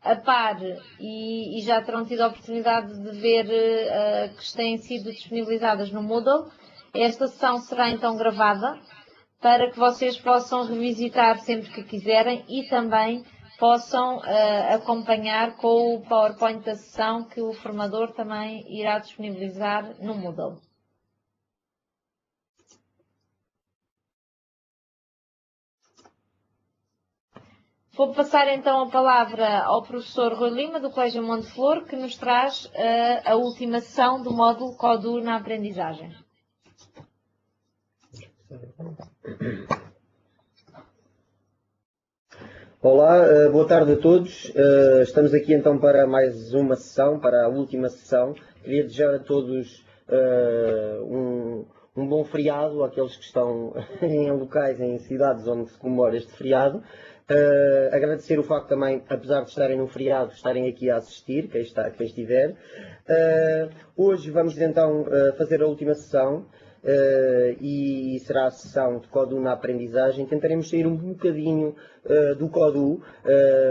a par e já terão tido a oportunidade de ver que têm sido disponibilizadas no Moodle. Esta sessão será então gravada para que vocês possam revisitar sempre que quiserem e também possam acompanhar com o PowerPoint da sessão que o formador também irá disponibilizar no Moodle. Vou passar então a palavra ao professor Rui Lima, do Colégio Monte Flor, que nos traz a última sessão do módulo CODU na aprendizagem. Olá, boa tarde a todos. Estamos aqui então para mais uma sessão, para a última sessão. Queria desejar a todos um bom feriado, àqueles que estão em locais, em cidades onde se comemora este feriado. Agradecer o facto também, apesar de estarem no feriado, estarem aqui a assistir, quem estiver. Hoje vamos então fazer a última sessão. E será a sessão de CODU na aprendizagem. Tentaremos sair um bocadinho do CODU,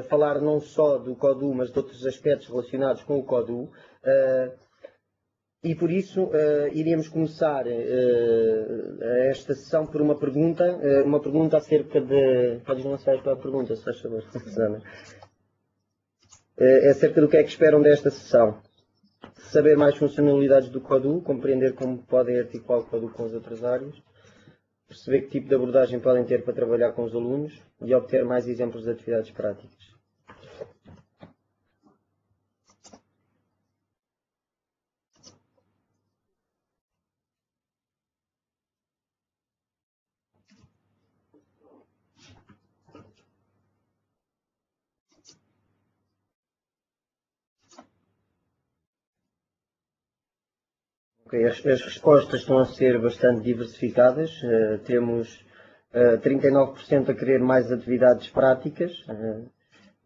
falar não só do CODU, mas de outros aspectos relacionados com o CODU. E por isso iríamos começar esta sessão por uma pergunta acerca de... Podes lançar a pergunta, se faz favor, Susana. Acerca do que é que esperam desta sessão. Saber mais funcionalidades do CODU, compreender como podem articular o CODU com as outras áreas, perceber que tipo de abordagem podem ter para trabalhar com os alunos e obter mais exemplos de atividades práticas. Okay, as respostas estão a ser bastante diversificadas. Temos 39% a querer mais atividades práticas.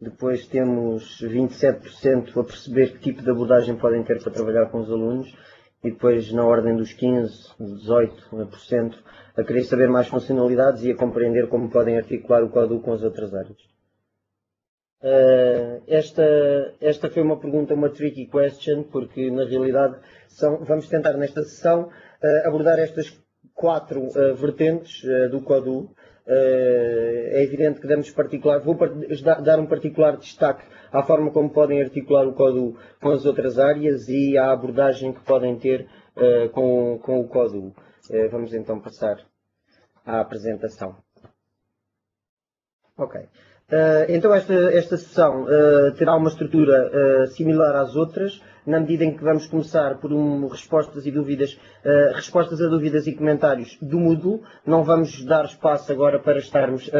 Depois temos 27% a perceber que tipo de abordagem podem ter para trabalhar com os alunos. E depois, na ordem dos 15%, 18% a querer saber mais funcionalidades e a compreender como podem articular o CODU com as outras áreas. Esta foi uma pergunta, uma tricky question, porque na realidade vamos tentar nesta sessão abordar estas 4 vertentes do CODU. É evidente que vou dar um particular destaque à forma como podem articular o CODU com as outras áreas e à abordagem que podem ter com o CODU. Vamos então passar à apresentação. Ok. Então esta sessão terá uma estrutura similar às outras, na medida em que vamos começar por respostas a dúvidas e comentários do Moodle. Não vamos dar espaço agora para estarmos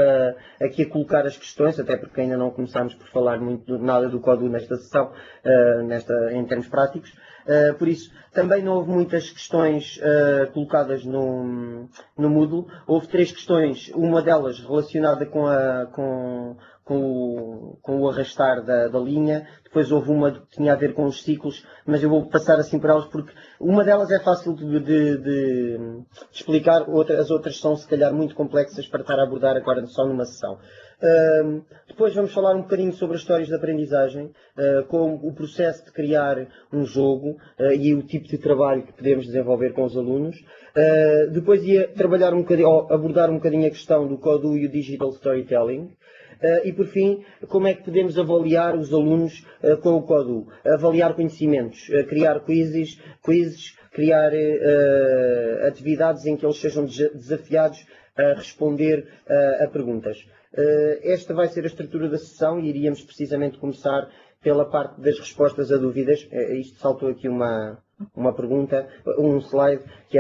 aqui a colocar as questões, até porque ainda não começámos por falar nada do CODU nesta sessão, em termos práticos. Por isso, também não houve muitas questões colocadas no Moodle. Houve 3 questões, uma delas relacionada com o arrastar da linha. Depois houve uma que tinha a ver com os ciclos, mas eu vou passar assim para elas porque uma delas é fácil de explicar, as outras são se calhar muito complexas para estar a abordar agora só numa sessão. Depois vamos falar um bocadinho sobre as histórias de aprendizagem, com o processo de criar um jogo e o tipo de trabalho que podemos desenvolver com os alunos. Depois ia trabalhar abordar um bocadinho a questão do CODU e o Digital Storytelling. E por fim, como é que podemos avaliar os alunos com o CODU? Avaliar conhecimentos, criar quizzes, criar atividades em que eles sejam desafiados a responder a perguntas. Esta vai ser a estrutura da sessão e iríamos precisamente começar pela parte das respostas a dúvidas. Isto saltou aqui uma pergunta, um slide que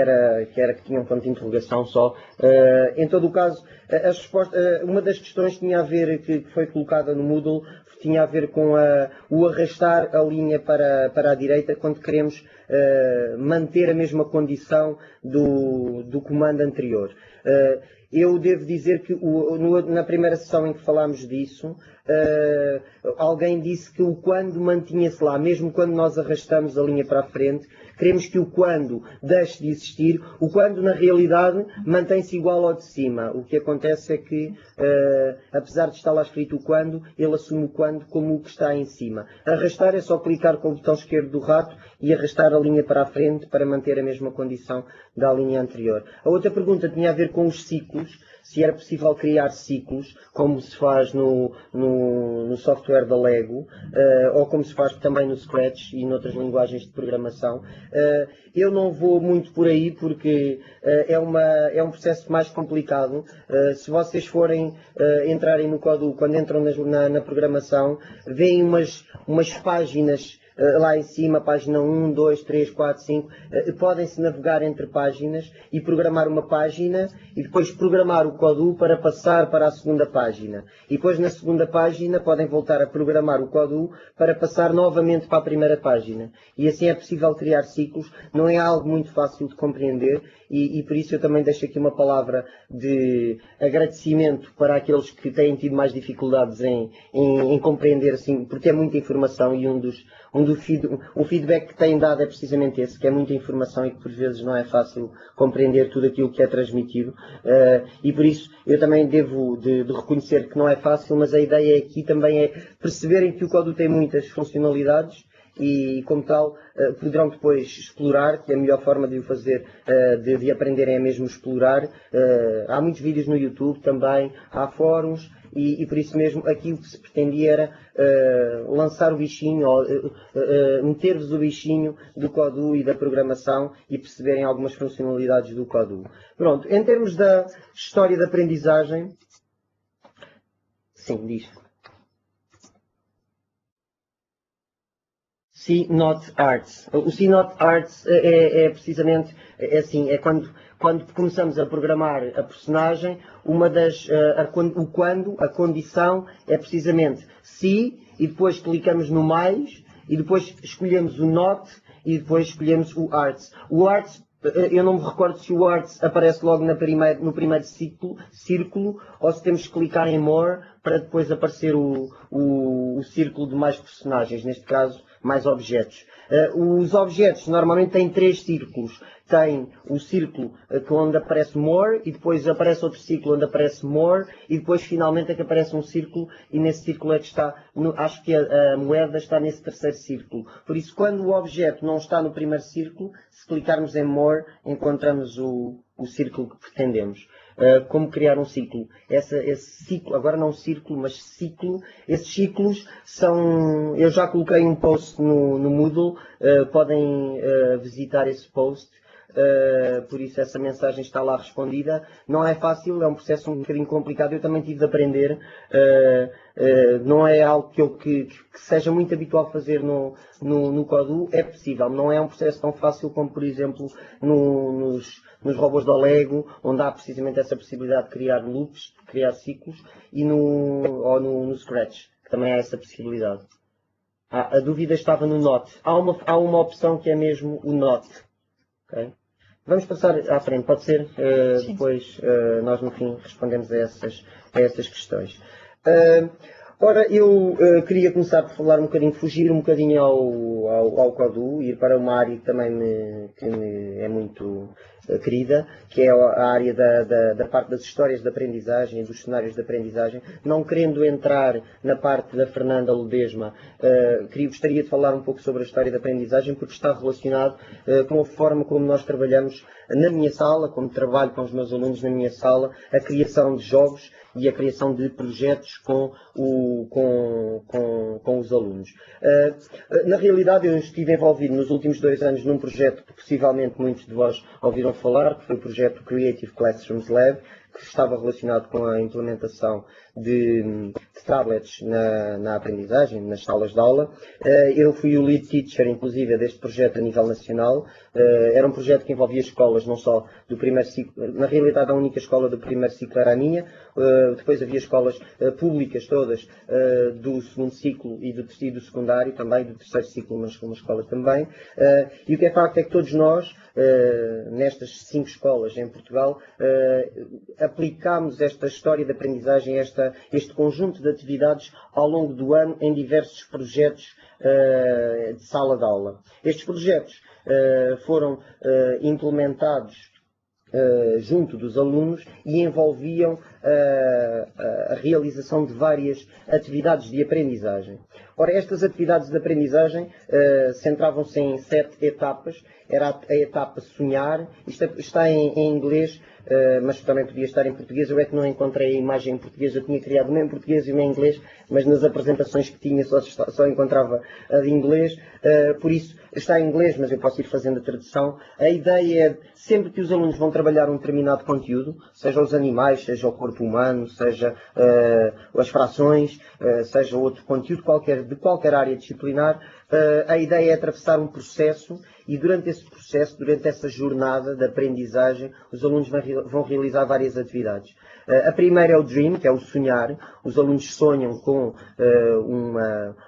tinha um ponto de interrogação só. Em todo o caso, uma das questões tinha a ver, que foi colocada no Moodle, tinha a ver com o arrastar a linha para a direita quando queremos manter a mesma condição do comando anterior. Eu devo dizer que na primeira sessão em que falámos disso, alguém disse que o quando mantinha-se lá, mesmo quando nós arrastamos a linha para a frente. Queremos que o quando deixe de existir. O quando, na realidade, mantém-se igual ao de cima. O que acontece é que, apesar de estar lá escrito o quando, ele assume o quando como o que está em cima. Arrastar é só clicar com o botão esquerdo do rato e arrastar a linha para a frente para manter a mesma condição da linha anterior. A outra pergunta tinha a ver com os ciclos. Se era possível criar ciclos, como se faz no software da Lego, ou como se faz também no Scratch e noutras linguagens de programação. Eu não vou muito por aí porque é um processo mais complicado. Se vocês forem entrarem no Codoo, quando entram na programação, veem umas páginas lá em cima, página 1, 2, 3, 4, 5, podem-se navegar entre páginas e programar uma página e depois programar o Codoo para passar para a segunda página. E depois na segunda página podem voltar a programar o Codoo para passar novamente para a primeira página. E assim é possível criar ciclos, não é algo muito fácil de compreender e por isso eu também deixo aqui uma palavra de agradecimento para aqueles que têm tido mais dificuldades em compreender, assim, porque é muita informação e o feedback que têm dado é precisamente esse, que é muita informação e que por vezes não é fácil compreender tudo aquilo que é transmitido. E por isso eu também devo de reconhecer que não é fácil, mas a ideia aqui também é perceberem que o Codoo tem muitas funcionalidades e, como tal, poderão depois explorar, que a melhor forma de o fazer, de aprenderem é mesmo explorar. Há muitos vídeos no YouTube também, há fóruns, e por isso mesmo aqui o que se pretendia era lançar o bichinho, ou meter-vos o bichinho do Codoo e da programação e perceberem algumas funcionalidades do Codoo. Pronto, em termos da história da aprendizagem, sim, diz. See Not Arts. O See Not Arts é precisamente assim, é quando começamos a programar a personagem, a condição é precisamente see e depois clicamos no mais e depois escolhemos o not e depois escolhemos o arts. O arts, eu não me recordo se o arts aparece logo no primeiro círculo ou se temos que clicar em more para depois aparecer o círculo de mais personagens, neste caso mais objetos. Os objetos normalmente têm 3 círculos. Tem o círculo onde aparece more e depois aparece outro círculo onde aparece more e depois finalmente é que aparece um círculo e nesse círculo é que está, acho que a moeda está nesse terceiro círculo. Por isso, quando o objeto não está no primeiro círculo, se clicarmos em more, encontramos o círculo que pretendemos. Como criar um ciclo. Esse ciclo, agora não círculo, mas ciclo, esses ciclos são, eu já coloquei um post no Moodle, podem visitar esse post, por isso essa mensagem está lá respondida. Não é fácil, é um processo um bocadinho complicado, eu também tive de aprender, não é algo que seja muito habitual fazer no Codoo, é possível, não é um processo tão fácil como, por exemplo, nos robôs da Lego, onde há precisamente essa possibilidade de criar loops, de criar ciclos, ou no Scratch, que também há essa possibilidade. A dúvida estava no not. Há uma opção que é mesmo o not. Okay? Vamos passar à frente, pode ser? Depois nós no fim respondemos a essas questões. Ora, eu queria começar por falar um bocadinho, fugir um bocadinho ao Codoo, ir para uma área que também me é muito querida, que é a área da parte das histórias de aprendizagem e dos cenários de aprendizagem. Não querendo entrar na parte da Fernanda Ledesma, gostaria de falar um pouco sobre a história de aprendizagem, porque está relacionado com a forma como nós trabalhamos na minha sala, como trabalho com os meus alunos na minha sala, a criação de jogos e a criação de projetos com os alunos. Na realidade, eu estive envolvido nos últimos 2 anos num projeto que possivelmente muitos de vós ouviram falar, que foi o projeto Creative Classrooms Lab, que estava relacionado com a implementação de tablets na aprendizagem, nas salas de aula. Eu fui o lead teacher, inclusive, deste projeto a nível nacional. Era um projeto que envolvia escolas, não só do primeiro ciclo, na realidade a única escola do primeiro ciclo era a minha, depois havia escolas públicas todas do segundo ciclo e do secundário também, do terceiro ciclo, uma escola também. E o que é facto é que todos nós, nestas 5 escolas em Portugal, aplicámos esta história de aprendizagem, este conjunto de atividades ao longo do ano em diversos projetos de sala de aula. Estes projetos foram implementados junto dos alunos e envolviam a realização de várias atividades de aprendizagem. Ora, estas atividades de aprendizagem centravam-se em 7 etapas. Era a etapa sonhar, isto está em inglês, mas também podia estar em português. Eu é que não encontrei a imagem em português, eu tinha criado uma em português e uma em inglês, mas nas apresentações que tinha só encontrava a de inglês, por isso está em inglês, mas eu posso ir fazendo a tradução. A ideia é, sempre que os alunos vão trabalhar um determinado conteúdo, seja os animais, seja o corpo humano, seja as frações, seja outro conteúdo qualquer, de qualquer área disciplinar, a ideia é atravessar um processo e durante esse processo, durante essa jornada de aprendizagem, os alunos vão realizar várias atividades. A primeira é o Dream, que é o sonhar. Os alunos sonham com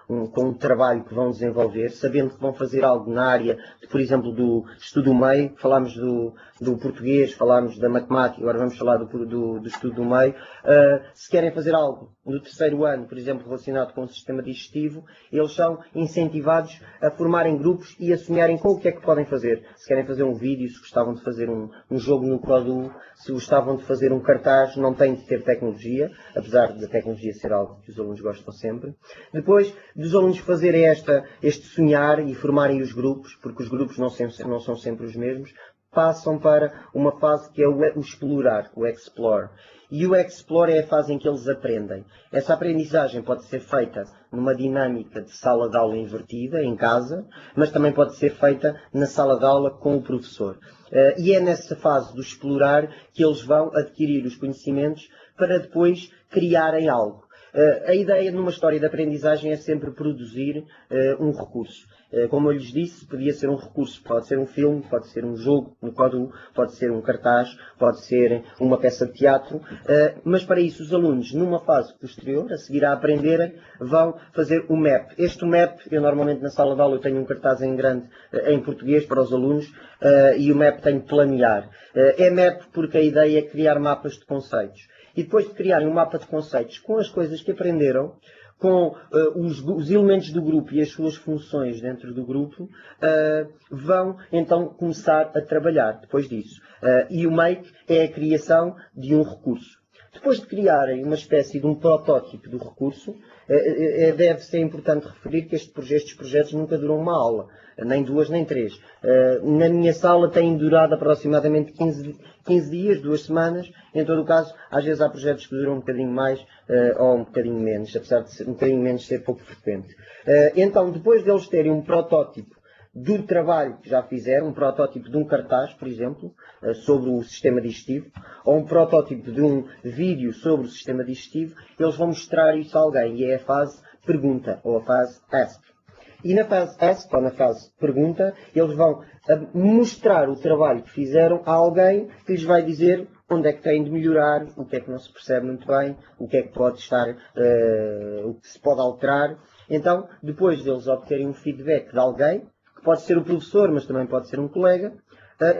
um trabalho que vão desenvolver, sabendo que vão fazer algo na área, por exemplo, do estudo do meio. Falámos do português, falámos da matemática, agora vamos falar do estudo do meio. Se querem fazer algo no terceiro ano, por exemplo, relacionado com o sistema digestivo, eles são incentivados a formarem grupos e a sonharem com o que é que podem fazer. Se querem fazer um vídeo, se gostavam de fazer um jogo no Codu, se gostavam de fazer um cartaz, não têm de ter tecnologia, apesar da tecnologia ser algo que os alunos gostam sempre. Depois dos alunos fazerem este sonhar e formarem os grupos, porque os grupos não são sempre os mesmos, passam para uma fase que é o explorar, o explore. E o explore é a fase em que eles aprendem. Essa aprendizagem pode ser feita numa dinâmica de sala de aula invertida, em casa, mas também pode ser feita na sala de aula com o professor. E é nessa fase do explorar que eles vão adquirir os conhecimentos para depois criarem algo. A ideia numa história de aprendizagem é sempre produzir um recurso. Como eu lhes disse, podia ser um recurso, pode ser um filme, pode ser um jogo no Codu, pode ser um cartaz, pode ser uma peça de teatro, mas para isso os alunos, numa fase posterior, a seguir a aprenderem, vão fazer o MAP. Este MAP, eu normalmente na sala de aula eu tenho um cartaz em grande, em português para os alunos, e o MAP tem de planear. É MAP porque a ideia é criar mapas de conceitos. E depois de criarem um mapa de conceitos com as coisas que aprenderam, com os elementos do grupo e as suas funções dentro do grupo, vão então começar a trabalhar depois disso. E o Make é a criação de um recurso. Depois de criarem uma espécie de um protótipo do recurso, deve ser importante referir que estes projetos nunca duram uma aula, nem 2 nem 3. Na minha sala têm durado aproximadamente 15 dias, 2 semanas. Em todo o caso, às vezes há projetos que duram um bocadinho mais ou um bocadinho menos, apesar de ser, um bocadinho menos ser pouco frequente. Então, depois deles terem um protótipo do trabalho que já fizeram, um protótipo de um cartaz, por exemplo, sobre o sistema digestivo, ou um protótipo de um vídeo sobre o sistema digestivo, eles vão mostrar isso a alguém, e é a fase pergunta, ou a fase ask. E na fase ask, ou na fase pergunta, eles vão mostrar o trabalho que fizeram a alguém que lhes vai dizer onde é que têm de melhorar, o que é que não se percebe muito bem, o que é que pode estar, o que se pode alterar. Então, depois deles obterem um feedback de alguém, pode ser o professor, mas também pode ser um colega,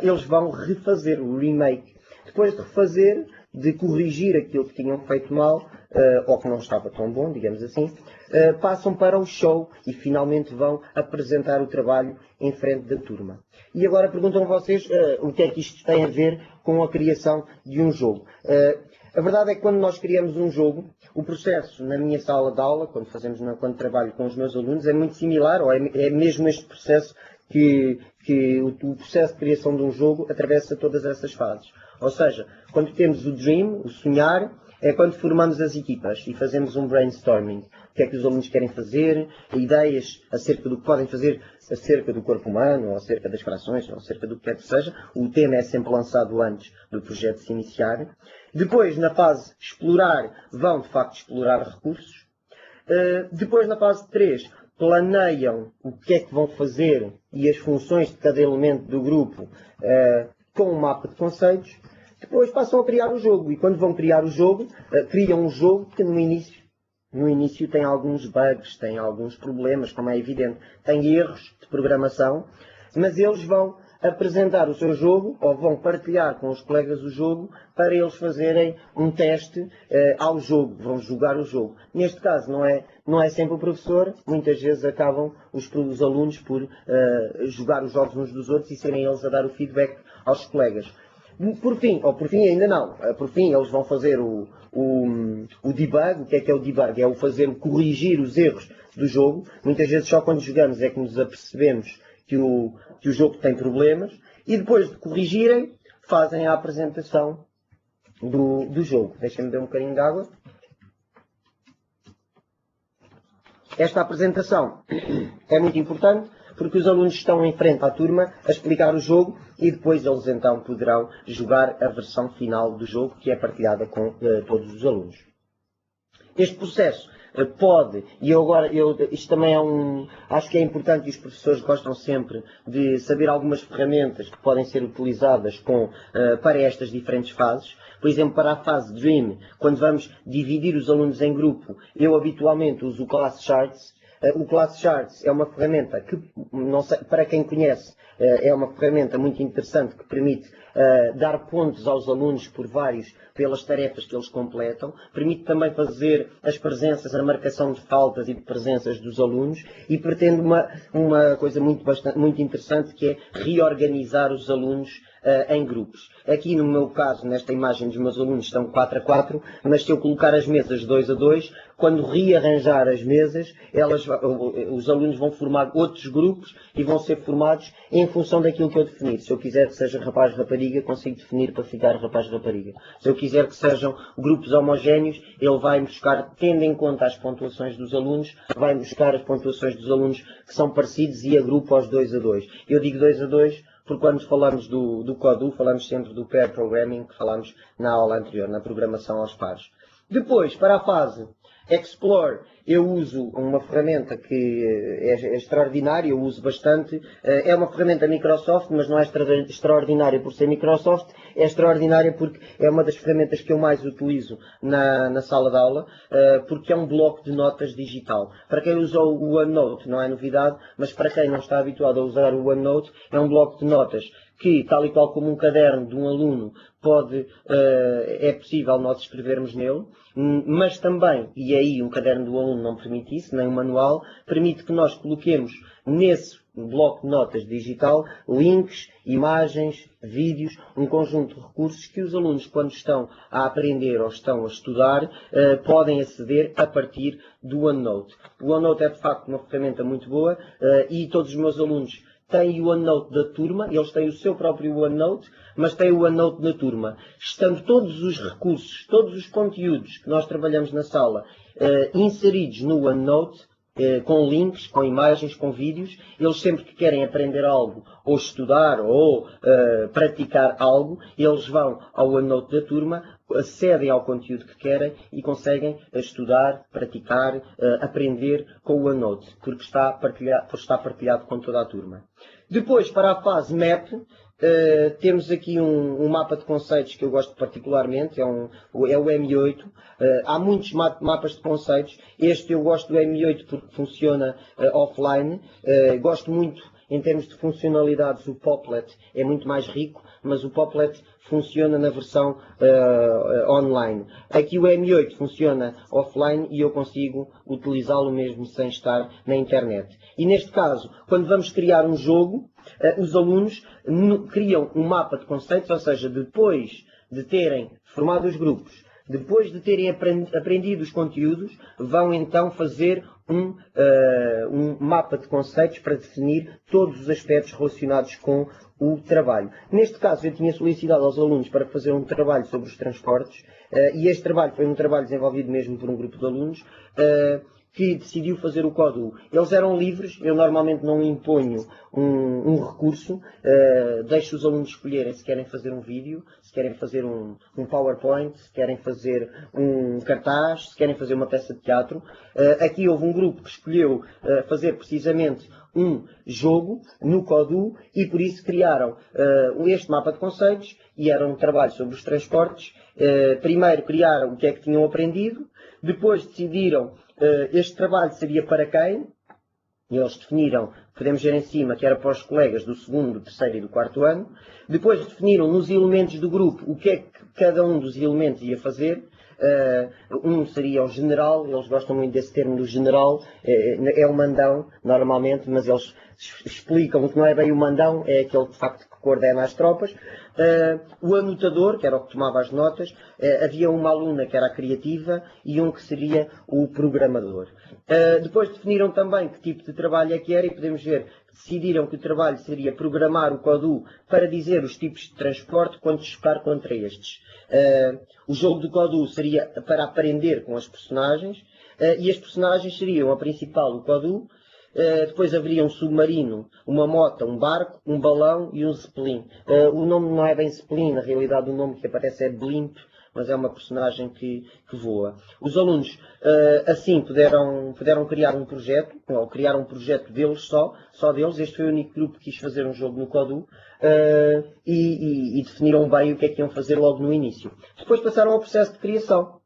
eles vão refazer o remake. Depois de refazer, de corrigir aquilo que tinham feito mal, ou que não estava tão bom, digamos assim, passam para o show e finalmente vão apresentar o trabalho em frente da turma. E agora perguntam vocês o que é que isto tem a ver com a criação de um jogo. A verdade é que quando nós criamos um jogo, o processo na minha sala de aula, quando trabalho com os meus alunos, é muito similar, ou é mesmo este processo que o processo de criação de um jogo atravessa todas essas fases. Ou seja, quando temos o dream, o sonhar, é quando formamos as equipas e fazemos um brainstorming. O que é que os alunos querem fazer, ideias acerca do que podem fazer, acerca do corpo humano, ou acerca das frações, ou acerca do que quer que seja. O tema é sempre lançado antes do projeto se iniciar. Depois, na fase explorar, vão de facto explorar recursos. Depois, na fase 3, planeiam o que é que vão fazer e as funções de cada elemento do grupo com um mapa de conceitos. Depois passam a criar o jogo. E quando vão criar o jogo, criam um jogo que no início tem alguns bugs, tem alguns problemas, como é evidente. Tem erros de programação, mas eles vão apresentar o seu jogo, ou vão partilhar com os colegas o jogo, para eles fazerem um teste ao jogo, vão jogar o jogo. Neste caso não é sempre o professor, muitas vezes acabam os alunos por jogar os jogos uns dos outros e serem eles a dar o feedback aos colegas. Por fim ainda não, por fim eles vão fazer o debug. O que é o debug? É o corrigir os erros do jogo. Muitas vezes só quando jogamos é que nos apercebemos que o jogo tem problemas, e depois de corrigirem, fazem a apresentação do jogo. Deixem-me beber um bocadinho de água. Esta apresentação é muito importante porque os alunos estão em frente à turma a explicar o jogo e depois eles então poderão jogar a versão final do jogo, que é partilhada com todos os alunos. Este processo pode, isto também acho que é importante, e os professores gostam sempre de saber algumas ferramentas que podem ser utilizadas para estas diferentes fases. Por exemplo, para a fase Dream, quando vamos dividir os alunos em grupo, eu habitualmente uso o Class Charts. O Class Charts é uma ferramenta que, não sei, para quem conhece, é uma ferramenta muito interessante que permite dar pontos aos alunos pelas tarefas que eles completam. Permite também fazer as presenças, a marcação de faltas e de presenças dos alunos, e pretende uma coisa muito interessante, que é reorganizar os alunos em grupos. Aqui no meu caso, nesta imagem dos meus alunos, estão 4 a 4, mas se eu colocar as mesas 2 a 2, quando rearranjar as mesas, os alunos vão formar outros grupos e vão ser formados em função daquilo que eu definir. Se eu quiser que seja rapaz-rapariga, consigo definir para ficar rapaz-rapariga. Se eu quiser que sejam grupos homogéneos, ele vai buscar, tendo em conta as pontuações dos alunos, vai buscar as pontuações dos alunos que são parecidos e agrupa aos 2 a 2. Eu digo 2 a 2 porque quando falamos do CODU, falamos sempre do pair programming, que falámos na aula anterior, na programação aos pares. Depois, para a fase Explore, eu uso uma ferramenta que é extraordinária, eu uso bastante. É uma ferramenta Microsoft, mas não é extraordinária por ser Microsoft, é extraordinária porque é uma das ferramentas que eu mais utilizo na sala de aula, porque é um bloco de notas digital. Para quem usou o OneNote não é novidade, mas para quem não está habituado a usar o OneNote, é um bloco de notas que, tal e qual como um caderno de um aluno, é possível nós escrevermos nele, mas também, e aí um caderno do aluno não permite isso, nem um manual, permite que nós coloquemos nesse bloco de notas digital links, imagens, vídeos, um conjunto de recursos que os alunos, quando estão a aprender ou estão a estudar, podem aceder a partir do OneNote. O OneNote é de facto uma ferramenta muito boa, e todos os meus alunos têm o OneNote da turma, eles têm o seu próprio OneNote, mas têm o OneNote da turma. Estando todos os recursos, todos os conteúdos que nós trabalhamos na sala inseridos no OneNote, com links, com imagens, com vídeos, eles sempre que querem aprender algo, ou estudar, ou praticar algo, eles vão ao OneNote da turma, acedem ao conteúdo que querem e conseguem estudar, praticar, aprender com o OneNote, porque está partilhado com toda a turma. Depois, para a fase MAP, temos aqui um mapa de conceitos que eu gosto particularmente, é o M8. Há muitos mapas de conceitos. Este eu gosto do M8 porque funciona offline. Gosto muito, em termos de funcionalidades, o Poplet é muito mais rico, mas o Poplet funciona na versão online. Aqui o M8 funciona offline e eu consigo utilizá-lo mesmo sem estar na internet. E neste caso, quando vamos criar um jogo, os alunos criam um mapa de conceitos, ou seja, depois de terem formado os grupos, depois de terem aprendido os conteúdos, vão então fazer um mapa de conceitos para definir todos os aspectos relacionados com o trabalho. Neste caso, eu tinha solicitado aos alunos para fazer um trabalho sobre os transportes, e este trabalho foi um trabalho desenvolvido mesmo por um grupo de alunos, que decidiu fazer o CODU. Eles eram livres, eu normalmente não imponho um recurso, deixo os alunos escolherem se querem fazer um vídeo, se querem fazer um PowerPoint, se querem fazer um cartaz, se querem fazer uma peça de teatro. Aqui houve um grupo que escolheu fazer precisamente um jogo no CODU e por isso criaram este mapa de conceitos e era um trabalho sobre os transportes. Primeiro criaram o que é que tinham aprendido, depois decidiram este trabalho seria para quem, E eles definiram, podemos ver em cima, que era para os colegas do segundo, do terceiro e do quarto ano. Depois definiram nos elementos do grupo o que é que cada um dos elementos ia fazer. Um seria o general, eles gostam muito desse termo do general, é o mandão, normalmente, mas eles explicam que não é bem o mandão, é aquele de facto que coordena as tropas. O anotador, que era o que tomava as notas, havia uma aluna que era a criativa e um que seria o programador. Depois definiram também que tipo de trabalho é que era e podemos ver que decidiram que o trabalho seria programar o CODU para dizer os tipos de transporte quando chocar contra estes. O jogo do CODU seria para aprender com as personagens e as personagens seriam a principal, o CODU. Depois haveria um submarino, uma moto, um barco, um balão e um zeppelin. O nome não é bem zeppelin, na realidade o nome que aparece é Blimp, mas é uma personagem que voa. Os alunos assim puderam criar um projeto, ou criar um projeto deles só deles. Este foi o único grupo que quis fazer um jogo no CODU e definiram bem o que é que iam fazer logo no início. Depois passaram ao processo de criação.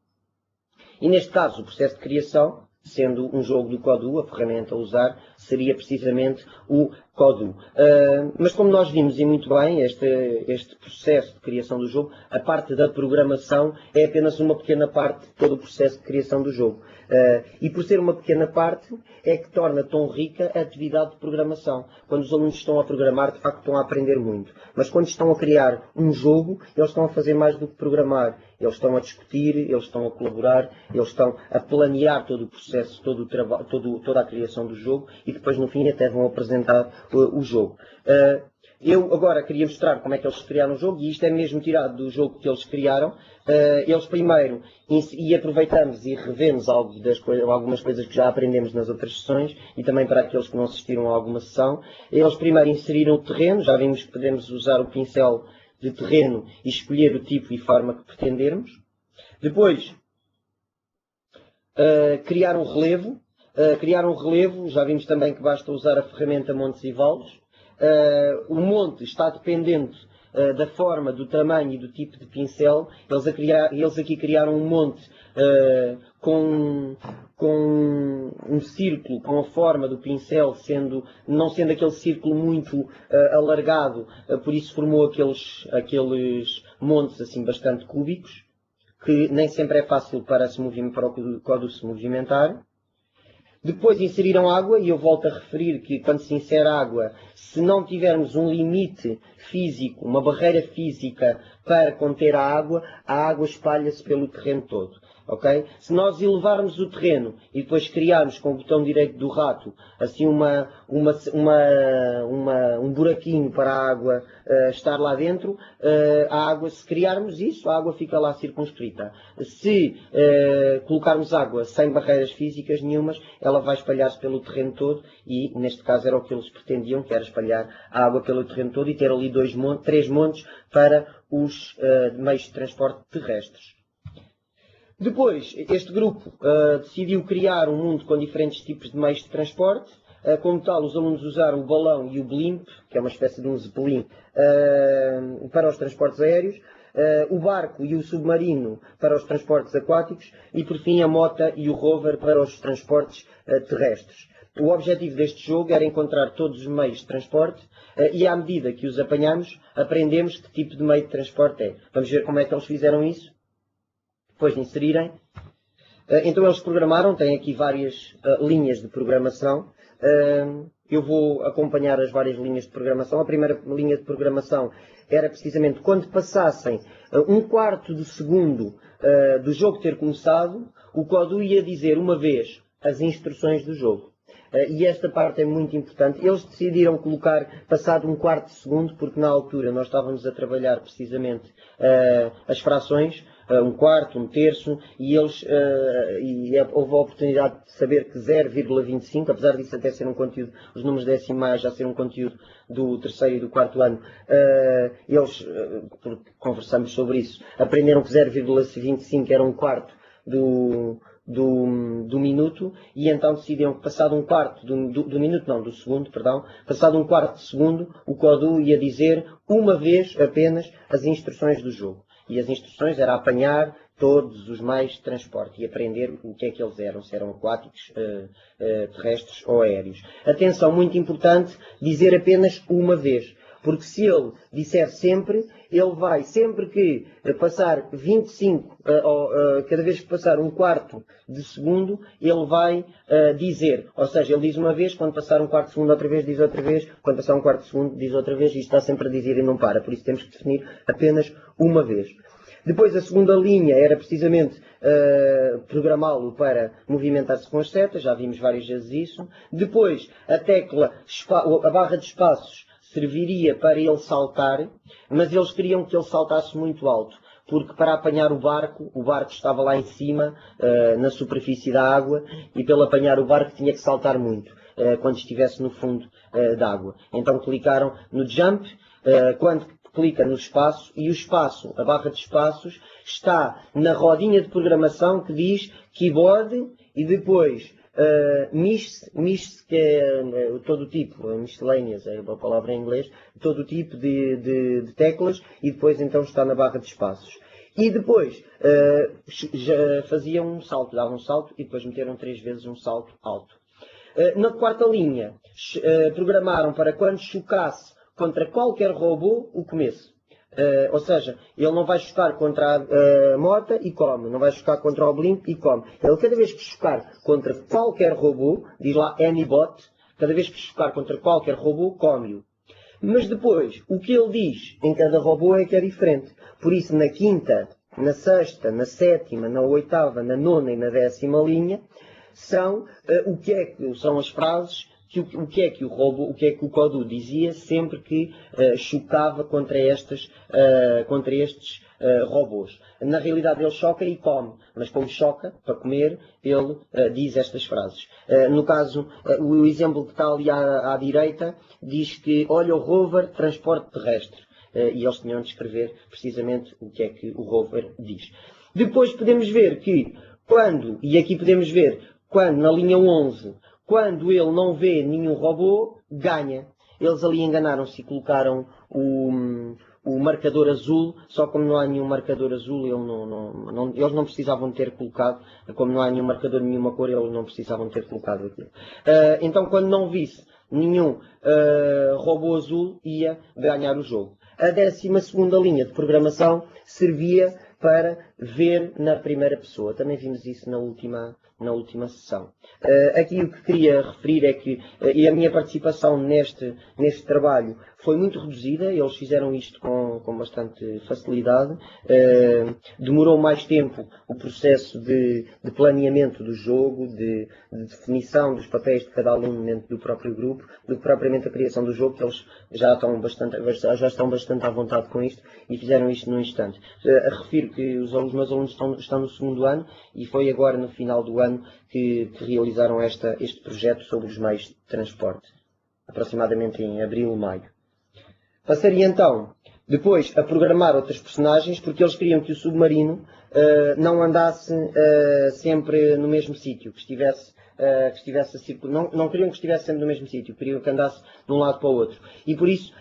E neste caso, o processo de criação, sendo um jogo do CODU, a ferramenta a usar seria precisamente o CODU. Mas como nós vimos, e muito bem, este processo de criação do jogo, a parte da programação é apenas uma pequena parte de todo o processo de criação do jogo. E por ser uma pequena parte, é que torna tão rica a atividade de programação. Quando os alunos estão a programar, de facto estão a aprender muito. Mas quando estão a criar um jogo, eles estão a fazer mais do que programar. Eles estão a discutir, eles estão a colaborar, eles estão a planear todo o processo, todo o trabalho, toda a criação do jogo e depois no fim até vão apresentar o jogo. Eu agora queria mostrar como é que eles criaram o jogo e isto é mesmo tirado do jogo que eles criaram. Eles primeiro, e aproveitamos e revemos algumas coisas que já aprendemos nas outras sessões e também para aqueles que não assistiram a alguma sessão. Eles primeiro inseriram o terreno, já vimos que podemos usar o pincel de terreno e escolher o tipo e forma que pretendermos. Depois, criar um relevo. Já vimos também que basta usar a ferramenta Montes e Vales. O monte está dependente da forma, do tamanho e do tipo de pincel. Eles aqui criaram um monte com um círculo, com a forma do pincel, não sendo aquele círculo muito alargado, por isso formou aqueles montes assim bastante cúbicos, que nem sempre é fácil para o CODU se movimentar. Depois inseriram água, e eu volto a referir que quando se insere água, se não tivermos um limite físico, uma barreira física para conter a água espalha-se pelo terreno todo. Okay? Se nós elevarmos o terreno e depois criarmos com o botão direito do rato assim um buraquinho para a água estar lá dentro, se criarmos isso, a água fica lá circunscrita. Se colocarmos água sem barreiras físicas nenhumas, ela vai espalhar-se pelo terreno todo e neste caso era o que eles pretendiam, que era espalhar a água pelo terreno todo e ter ali 3 montes para os meios de transporte terrestres. Depois, este grupo decidiu criar um mundo com diferentes tipos de meios de transporte. Como tal, os alunos usaram o balão e o blimp, que é uma espécie de um zeppelin, para os transportes aéreos, o barco e o submarino para os transportes aquáticos e, por fim, a mota e o rover para os transportes terrestres. O objetivo deste jogo era encontrar todos os meios de transporte e, à medida que os apanhamos, aprendemos que tipo de meio de transporte é. Vamos ver como é que eles fizeram isso? Depois de inserirem. Então eles programaram, têm aqui várias linhas de programação. Eu vou acompanhar as várias linhas de programação. A primeira linha de programação era precisamente quando passassem 1/4 de segundo do jogo ter começado, o CODU ia dizer uma vez as instruções do jogo. E esta parte é muito importante. Eles decidiram colocar passado 1/4 de segundo, porque na altura nós estávamos a trabalhar precisamente as frações, 1/4, 1/3, e houve a oportunidade de saber que 0,25, apesar disso até ser um conteúdo, os números decimais já ser um conteúdo do terceiro e do quarto ano, eles, porque conversamos sobre isso, aprenderam que 0,25 era 1/4 do minuto, e então decidiram que passado 1/4 do minuto, não, do segundo, perdão, passado 1/4 de segundo, o CODU ia dizer uma vez apenas as instruções do jogo. E as instruções era apanhar, todos os meios de transporte e aprender o que é que eles eram, se eram aquáticos, terrestres ou aéreos. Atenção, muito importante, dizer apenas uma vez. Porque se ele disser sempre, ele vai, sempre que passar 25, cada vez que passar um quarto de segundo, ele vai dizer. Ou seja, ele diz uma vez, quando passar um quarto de segundo outra vez, diz outra vez, quando passar um quarto de segundo, diz outra vez, e está sempre a dizer e não para. Por isso temos que definir apenas uma vez. Depois a segunda linha era precisamente programá-lo para movimentar-se com as setas, já vimos várias vezes isso. Depois a barra de espaços serviria para ele saltar, mas eles queriam que ele saltasse muito alto, porque para apanhar o barco estava lá em cima, na superfície da água, e para ele apanhar o barco tinha que saltar muito, quando estivesse no fundo da água. Então clicaram no jump, quando clica no espaço, e o espaço, a barra de espaços, está na rodinha de programação que diz keyboard e depois MIS, que é todo tipo, miscellaneous, é uma palavra em inglês, todo tipo de teclas, e depois então está na barra de espaços. E depois já faziam um salto, davam um salto e depois meteram 3 vezes um salto alto. Na quarta linha, programaram para quando chocasse contra qualquer robô, o começo. Ou seja, ele não vai chocar contra a mota e come, não vai chocar contra o blimp e come. Ele, cada vez que chocar contra qualquer robô, diz lá Anybot, cada vez que chocar contra qualquer robô, come-o. Mas depois, o que ele diz em cada robô é que é diferente. Por isso, na quinta, na sexta, na sétima, na oitava, na nona e na 10ª linha, são são as frases o que é que o Kodu dizia sempre que chocava contra estes robôs. Na realidade ele choca e come, mas como choca para comer, ele diz estas frases. No caso, o exemplo que está ali à direita diz que olha o rover transporte terrestre. E eles tinham de escrever precisamente o que é que o rover diz. Depois podemos ver que e aqui podemos ver quando na linha 11, quando ele não vê nenhum robô, ganha. Eles ali enganaram-se e colocaram o marcador azul, só como não há nenhum marcador azul, eles não precisavam ter colocado, como não há nenhum marcador de nenhuma cor, eles não precisavam ter colocado aquilo. Então, quando não visse nenhum robô azul, ia ganhar o jogo. A 12ª linha de programação servia para ver na primeira pessoa. Também vimos isso na última sessão. Aqui o que queria referir é que a minha participação neste trabalho foi muito reduzida. Eles fizeram isto com bastante facilidade. Demorou mais tempo o processo de planeamento do jogo, de definição dos papéis de cada aluno dentro do próprio grupo, do que propriamente a criação do jogo, que eles já estão bastante à vontade com isto e fizeram isto num instante. Refiro que os meus alunos estão no 2º ano e foi agora no final do ano que realizaram este projeto sobre os meios de transporte, aproximadamente em abril, maio. Passaria então depois a programar outras personagens, porque eles queriam que o submarino não andasse sempre no mesmo sítio, que estivesse a circular. Não queriam que estivesse sempre no mesmo sítio, queriam que andasse de um lado para o outro. E por isso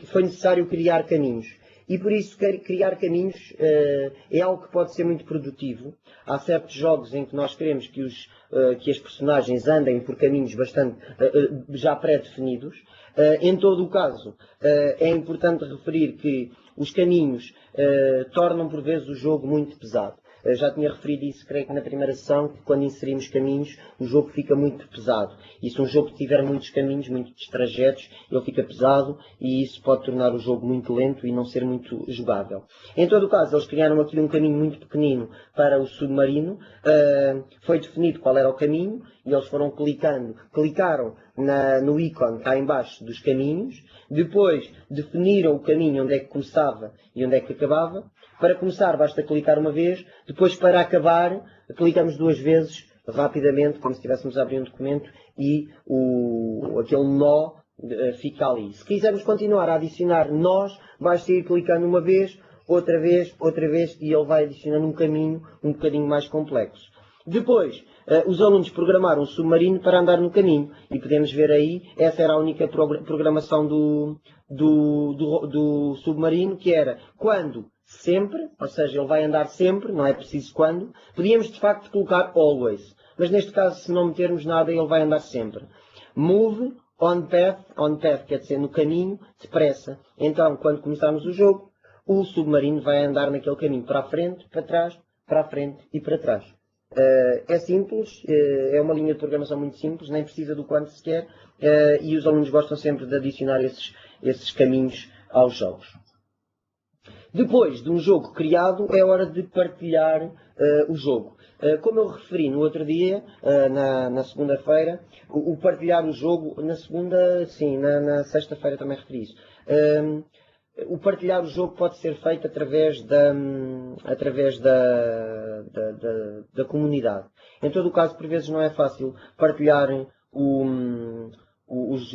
foi necessário criar caminhos. E por isso criar caminhos é algo que pode ser muito produtivo. Há certos jogos em que nós queremos que as personagens andem por caminhos bastante já pré-definidos. Em todo o caso, é importante referir que os caminhos tornam por vezes o jogo muito pesado. Já tinha referido isso, creio que na primeira sessão, que quando inserimos caminhos, o jogo fica muito pesado. E se um jogo tiver muitos caminhos, muitos trajetos, ele fica pesado e isso pode tornar o jogo muito lento e não ser muito jogável. Em todo o caso, eles criaram aqui um caminho muito pequenino para o submarino. Foi definido qual era o caminho e eles foram clicaram no ícone cá em baixo dos caminhos. Depois definiram o caminho onde é que começava e onde é que acabava. Para começar basta clicar uma vez, depois para acabar clicamos 2 vezes rapidamente, como se estivéssemos a abrir um documento e aquele nó fica ali. Se quisermos continuar a adicionar nós, basta ir clicando uma vez, outra vez e ele vai adicionando um caminho um bocadinho mais complexo. Depois, os alunos programaram um submarino para andar no caminho e podemos ver aí, essa era a única programação do submarino, que era quando sempre, ou seja, ele vai andar sempre, não é preciso quando. Podíamos de facto colocar always, mas neste caso, se não metermos nada, ele vai andar sempre. Move on path quer dizer no caminho, depressa. Então, quando começarmos o jogo, o submarino vai andar naquele caminho para a frente, para trás, para a frente e para trás. É simples, é uma linha de programação muito simples, nem precisa do quando sequer, e os alunos gostam sempre de adicionar esses caminhos aos jogos. Depois de um jogo criado, é hora de partilhar o jogo. Como eu referi no outro dia, na segunda-feira, o partilhar o jogo, na segunda, sim, na sexta-feira também referi isso. O partilhar o jogo pode ser feito através da comunidade. Em todo o caso, por vezes não é fácil partilhar os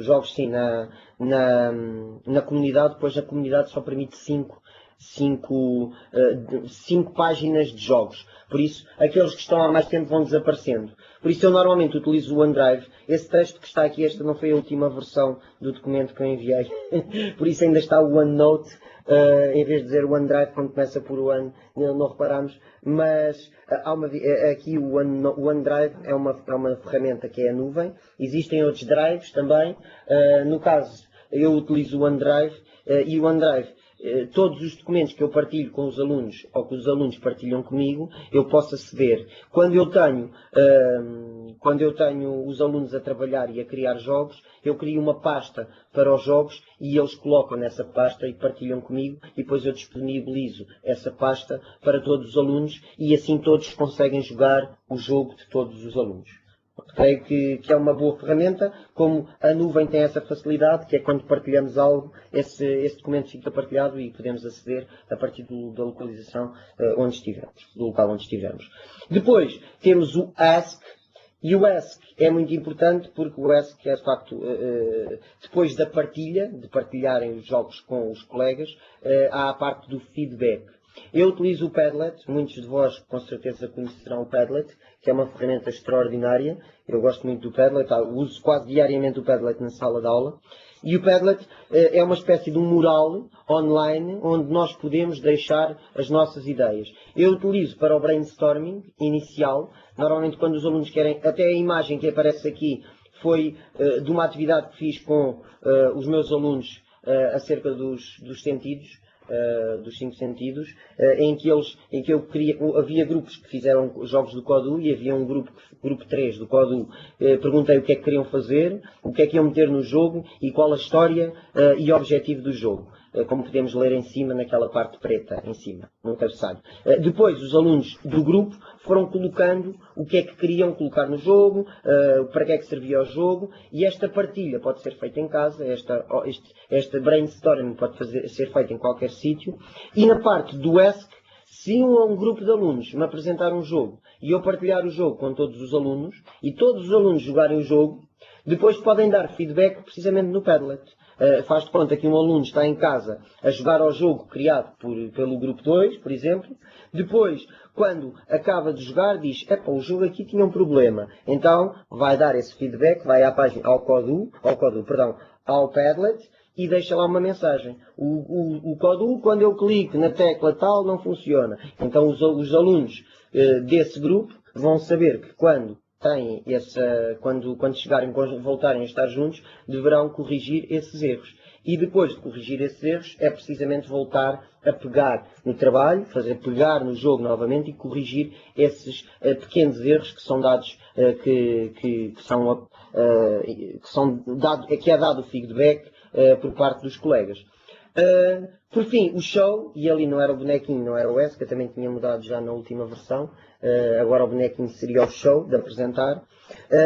jogos sim, na comunidade, pois a comunidade só permite 5 páginas de jogos. Por isso, aqueles que estão há mais tempo vão desaparecendo. Por isso, eu normalmente utilizo o OneDrive. Esse texto que está aqui, esta não foi a última versão do documento que eu enviei. Por isso ainda está o OneNote, em vez de dizer OneDrive, quando começa por One, não reparamos. Mas aqui o OneDrive é uma ferramenta que é a nuvem. Existem outros drives também. No caso, eu utilizo o OneDrive e o OneDrive, todos os documentos que eu partilho com os alunos ou que os alunos partilham comigo, eu posso aceder. Quando eu tenho os alunos a trabalhar e a criar jogos, eu crio uma pasta para os jogos e eles colocam nessa pasta e partilham comigo e depois eu disponibilizo essa pasta para todos os alunos e assim todos conseguem jogar o jogo de todos os alunos. Creio que é uma boa ferramenta, como a nuvem tem essa facilidade, que é quando partilhamos algo, esse documento fica partilhado e podemos aceder a partir da localização onde estivermos, do local onde estivermos. Depois temos o Ask, e o Ask é muito importante porque o Ask é de facto, depois da partilha, de partilharem os jogos com os colegas, há a parte do feedback. Eu utilizo o Padlet, muitos de vós com certeza conhecerão o Padlet, que é uma ferramenta extraordinária. Eu gosto muito do Padlet, uso quase diariamente o Padlet na sala de aula. E o Padlet é uma espécie de um mural online onde nós podemos deixar as nossas ideias. Eu utilizo para o brainstorming inicial, normalmente quando os alunos querem, até a imagem que aparece aqui foi de uma atividade que fiz com os meus alunos acerca dos sentidos. Dos 5 sentidos, em que havia grupos que fizeram jogos do Kodu e havia um grupo 3 do Kodu. Perguntei o que é que queriam fazer, o que é que iam meter no jogo e qual a história e objetivo do jogo. Como podemos ler em cima, naquela parte preta, em cima, num cabeçalho. Depois, os alunos do grupo foram colocando o que é que queriam colocar no jogo, para que é que servia o jogo, e esta partilha pode ser feita em casa, esta brainstorming pode ser feita em qualquer sítio, e na parte do Ask, se um grupo de alunos me apresentar um jogo e eu partilhar o jogo com todos os alunos, e todos os alunos jogarem o jogo, depois podem dar feedback precisamente no Padlet. Faz de conta que um aluno está em casa a jogar ao jogo criado pelo grupo 2, por exemplo. Depois, quando acaba de jogar, diz, o jogo aqui tinha um problema. Então, vai dar esse feedback, vai à página, ao Padlet, e deixa lá uma mensagem. O Kodu, quando eu clico na tecla tal, não funciona. Então, os alunos desse grupo vão saber que quando voltarem a estar juntos, deverão corrigir esses erros. E depois de corrigir esses erros, é precisamente voltar a pegar no trabalho, pegar no jogo novamente e corrigir esses pequenos erros que são dados, que é dado o feedback por parte dos colegas. Por fim, o show, e ali não era o bonequinho, não era o S, que eu também tinha mudado já na última versão. Agora o bonequinho seria o show, de apresentar.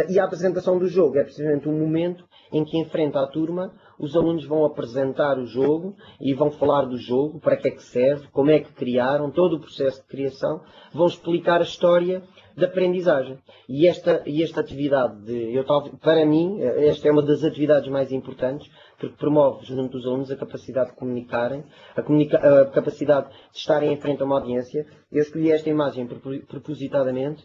E a apresentação do jogo é precisamente um momento em que, em frente à turma, os alunos vão apresentar o jogo e vão falar do jogo, para que é que serve, como é que criaram, todo o processo de criação, vão explicar a história de aprendizagem. E esta atividade, para mim, esta é uma das atividades mais importantes, porque promove junto dos alunos a capacidade de comunicarem, a capacidade de estarem em frente a uma audiência. Eu escolhi esta imagem propositadamente,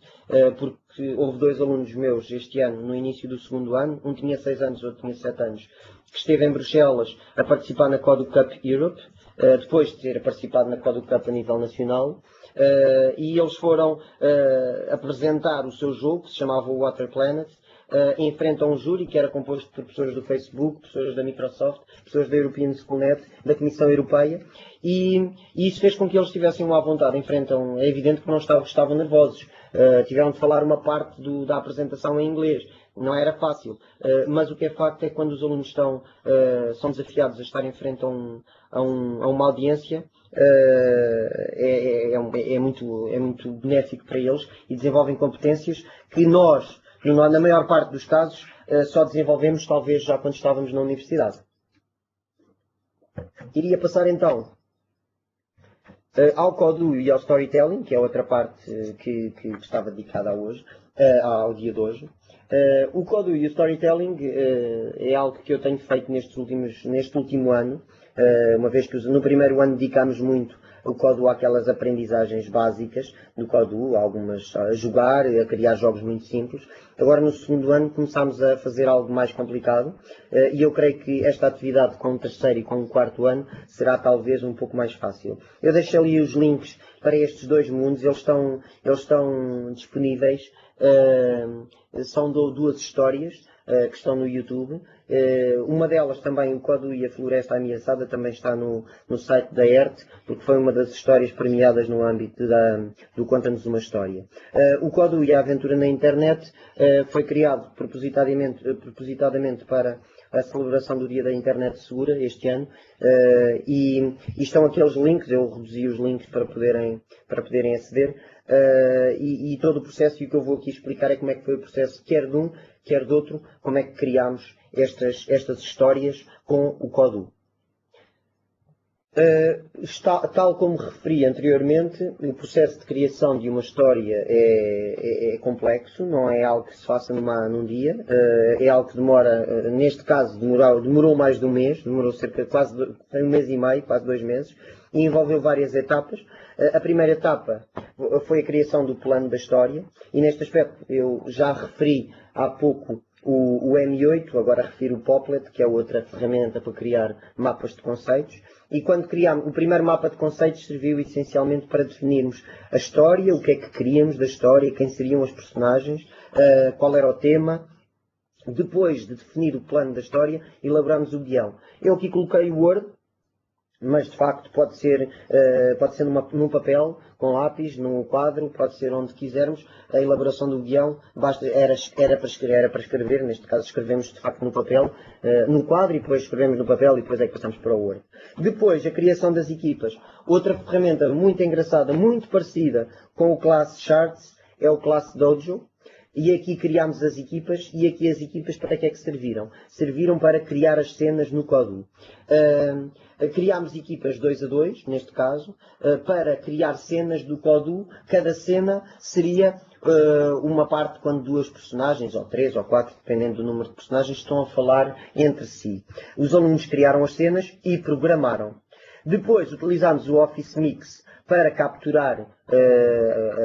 porque houve 2 alunos meus este ano, no início do 2º ano, um tinha 6 anos, outro tinha 7 anos, que esteve em Bruxelas a participar na Codu Cup Europe, depois de ter participado na Codu Cup a nível nacional. E eles foram apresentar o seu jogo, que se chamava Water Planet, em frente a um júri que era composto por pessoas do Facebook, pessoas da Microsoft, pessoas da European Schoolnet, da Comissão Europeia, e isso fez com que eles estivessem à vontade em frente a é evidente que não estavam nervosos, tiveram de falar uma parte da apresentação em inglês, não era fácil, mas o que é facto é que quando os alunos são desafiados a estar em frente a uma audiência, é muito benéfico para eles e desenvolvem competências que nós, na maior parte dos casos, só desenvolvemos talvez já quando estávamos na universidade. Iria passar então ao Codu e ao Storytelling, que é outra parte que estava dedicada ao dia de hoje. O Codu e o Storytelling é algo que eu tenho feito neste último ano, uma vez que no primeiro ano dedicámos muito o Codu àquelas aprendizagens básicas do Codu, algumas a jogar, a criar jogos muito simples. Agora no 2º ano começámos a fazer algo mais complicado e eu creio que esta atividade com o 3º e com o 4º ano será talvez um pouco mais fácil. Eu deixo ali os links para estes 2 mundos, eles estão disponíveis, são 2 histórias que estão no YouTube. Uma delas também, o Codu e a Floresta Ameaçada, também está no site da ERT, porque foi uma das histórias premiadas no âmbito do Conta-nos uma História. O Codu e a Aventura na Internet foi criado propositadamente para a celebração do Dia da Internet Segura este ano, e estão aqueles links, eu reduzi os links para poderem aceder, e todo o processo, e o que eu vou aqui explicar é como é que foi o processo, quer de um, quer de outro, como é que criámos estas histórias com o Codu. Tal como referi anteriormente, o processo de criação de uma história é complexo, não é algo que se faça num dia, é algo que demora, neste caso demorou mais de um mês, demorou cerca de quase 1 mês e meio, quase 2 meses, e envolveu várias etapas. A primeira etapa foi a criação do plano da história, e neste aspecto eu já referi há pouco o M8, agora refiro o Poplet, que é outra ferramenta para criar mapas de conceitos. E quando criámos, o primeiro mapa de conceitos serviu essencialmente para definirmos a história, o que é que queríamos da história, quem seriam os personagens, qual era o tema. Depois de definir o plano da história, elaborámos o guião. Eu aqui coloquei o Word, mas de facto pode ser num papel, com lápis, num quadro, pode ser onde quisermos. A elaboração do guião era para escrever, neste caso escrevemos de facto no papel, no quadro, e depois escrevemos no papel e depois é que passamos para o Word. Depois, a criação das equipas. Outra ferramenta muito engraçada, muito parecida com o Class Charts, é o Class Dojo. E aqui criámos as equipas, e aqui as equipas para que é que serviram? Serviram para criar as cenas no Codu. Criámos equipas 2 a 2, neste caso, para criar cenas do Codu. Cada cena seria uma parte quando 2 personagens, ou 3 ou 4, dependendo do número de personagens, estão a falar entre si. Os alunos criaram as cenas e programaram. Depois utilizámos o Office Mix para capturar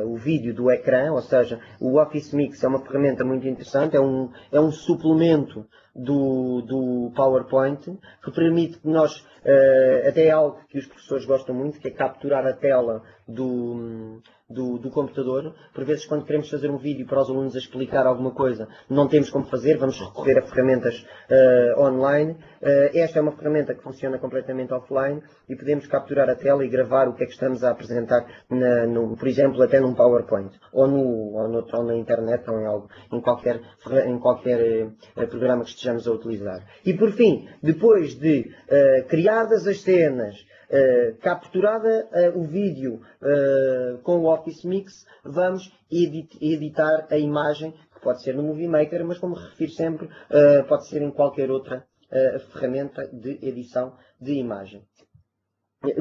o vídeo do ecrã, ou seja, o Office Mix é uma ferramenta muito interessante, é um suplemento do PowerPoint, que permite que nós, até é algo que os professores gostam muito, que é capturar a tela do computador. Por vezes, quando queremos fazer um vídeo para os alunos a explicar alguma coisa, não temos como fazer, vamos recorrer a ferramentas online. Esta é uma ferramenta que funciona completamente offline e podemos capturar a tela e gravar o que é que estamos a apresentar, por exemplo, até num PowerPoint, ou na internet, ou em qualquer programa que estejamos a utilizar. E por fim, depois de criadas as cenas, capturada o vídeo com o Office Mix, vamos editar a imagem, que pode ser no Movie Maker, mas como refiro sempre, pode ser em qualquer outra ferramenta de edição de imagem.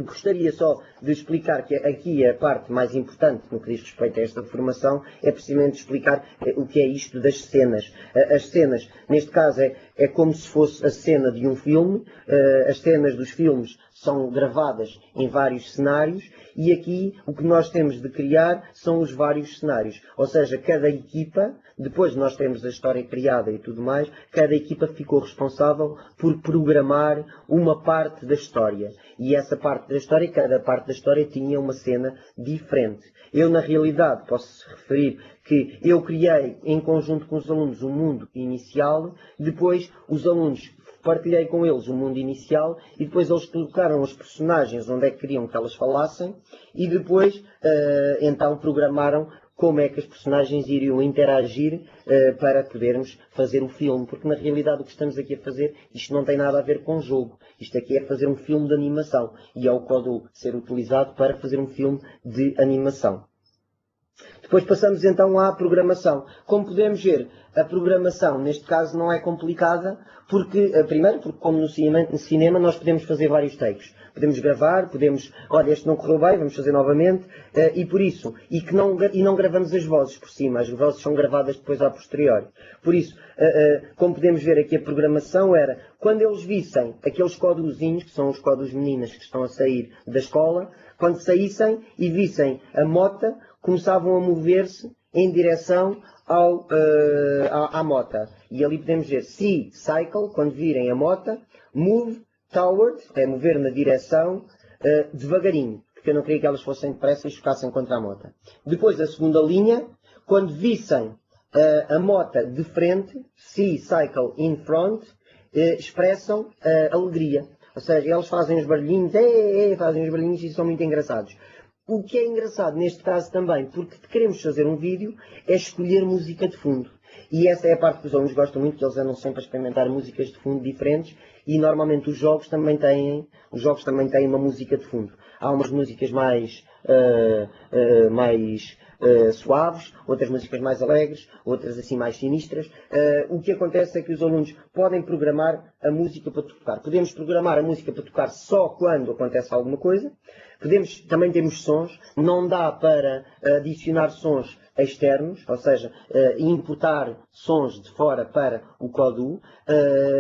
Gostaria só de explicar que aqui a parte mais importante no que diz respeito a esta formação é precisamente explicar o que é isto das cenas. As cenas, neste caso, é como se fosse a cena de um filme. As cenas dos filmes são gravadas em vários cenários e aqui o que nós temos de criar são os vários cenários. Ou seja, cada equipa, depois de nós termos a história criada e tudo mais, cada equipa ficou responsável por programar uma parte da história. E essa parte da história, cada parte da história tinha uma cena diferente. Eu, na realidade, posso referir que eu criei, em conjunto com os alunos, um mundo inicial, depois os alunos partilhei com eles o mundo inicial e depois eles colocaram os personagens onde é que queriam que elas falassem e depois, então, programaram como é que as personagens iriam interagir para podermos fazer o filme. Porque, na realidade, o que estamos aqui a fazer, isto não tem nada a ver com jogo. Isto aqui é fazer um filme de animação. E é o Codou ser utilizado para fazer um filme de animação. Depois passamos então à programação. Como podemos ver, a programação neste caso não é complicada, porque, primeiro, porque como no cinema nós podemos fazer vários takes. Podemos gravar, podemos, olha, este não correu bem, vamos fazer novamente, e por isso, e não gravamos as vozes por cima, as vozes são gravadas depois a posteriori. Por isso, como podemos ver aqui a programação era, quando eles vissem aqueles códugozinhos, que são os códigos meninas que estão a sair da escola, quando saíssem e vissem a mota, começavam a mover-se em direção à mota. E ali podemos ver see, cycle, quando virem a mota, move, toward, é mover na direção, devagarinho, porque eu não queria que elas fossem depressa e chocassem contra a mota. Depois a segunda linha, quando vissem a mota de frente, see, cycle, in front, expressam alegria. Ou seja, eles fazem os barulhinhos, fazem os barulhinhos e são muito engraçados. O que é engraçado neste caso também, porque queremos fazer um vídeo, é escolher música de fundo. E essa é a parte que os alunos gostam muito, que eles andam sempre a experimentar músicas de fundo diferentes e normalmente os jogos também têm uma música de fundo. Há umas músicas mais suaves, outras músicas mais alegres, outras assim mais sinistras. O que acontece é que os alunos podem programar a música para tocar. Podemos programar a música para tocar só quando acontece alguma coisa. Também temos sons, não dá para adicionar sons externos, ou seja, importar sons de fora para o Codou.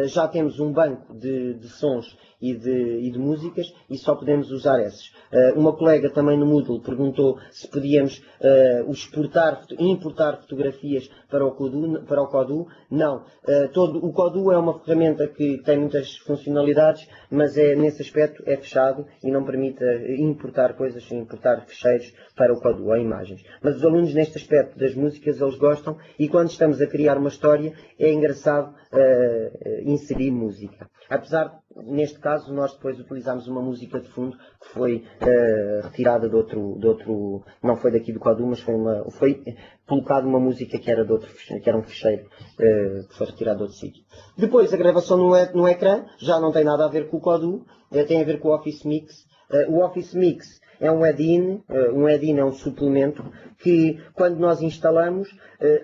Já temos um banco de sons e de músicas e só podemos usar esses. Uma colega também no Moodle perguntou se podíamos importar fotografias para o Codou. Não. O Codou é uma ferramenta que tem muitas funcionalidades, mas nesse aspecto é fechado e não permite importar coisas, importar ficheiros para o Codou, imagens. Mas os alunos neste aspecto das músicas, eles gostam e quando estamos a criar uma história é engraçado inserir música. Apesar, neste caso, nós depois utilizámos uma música de fundo que foi retirada de outro, não foi daqui do Codou, mas foi colocada uma música que era um ficheiro que foi retirado de outro sítio. Depois, a gravação no ecrã já não tem nada a ver com o Codou, tem a ver com o Office Mix. O Office Mix é um add-in é um suplemento que quando nós instalamos,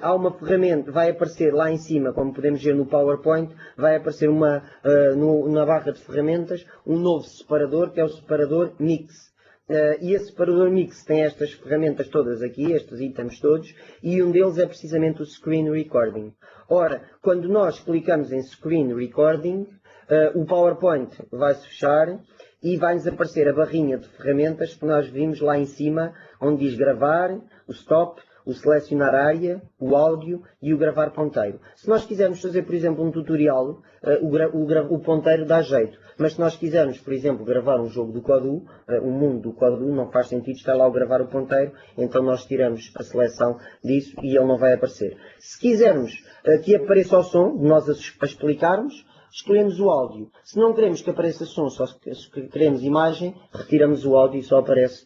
há uma ferramenta, vai aparecer lá em cima, como podemos ver no PowerPoint, vai aparecer na barra de ferramentas, um novo separador, que é o separador Mix. E esse separador Mix tem estas ferramentas todas aqui, estes itens todos, e um deles é precisamente o Screen Recording. Ora, quando nós clicamos em Screen Recording, o PowerPoint vai-se fechar, e vai-nos aparecer a barrinha de ferramentas que nós vimos lá em cima, onde diz gravar, o stop, o selecionar área, o áudio e o gravar ponteiro. Se nós quisermos fazer, por exemplo, um tutorial, o ponteiro dá jeito. Mas se nós quisermos, por exemplo, gravar um jogo do Codou, um mundo do Codou, não faz sentido estar lá a gravar o ponteiro, então nós tiramos a seleção disso e ele não vai aparecer. Se quisermos que apareça o som, nós a explicarmos, escolhemos o áudio. Se não queremos que apareça som, só queremos imagem, retiramos o áudio e só aparece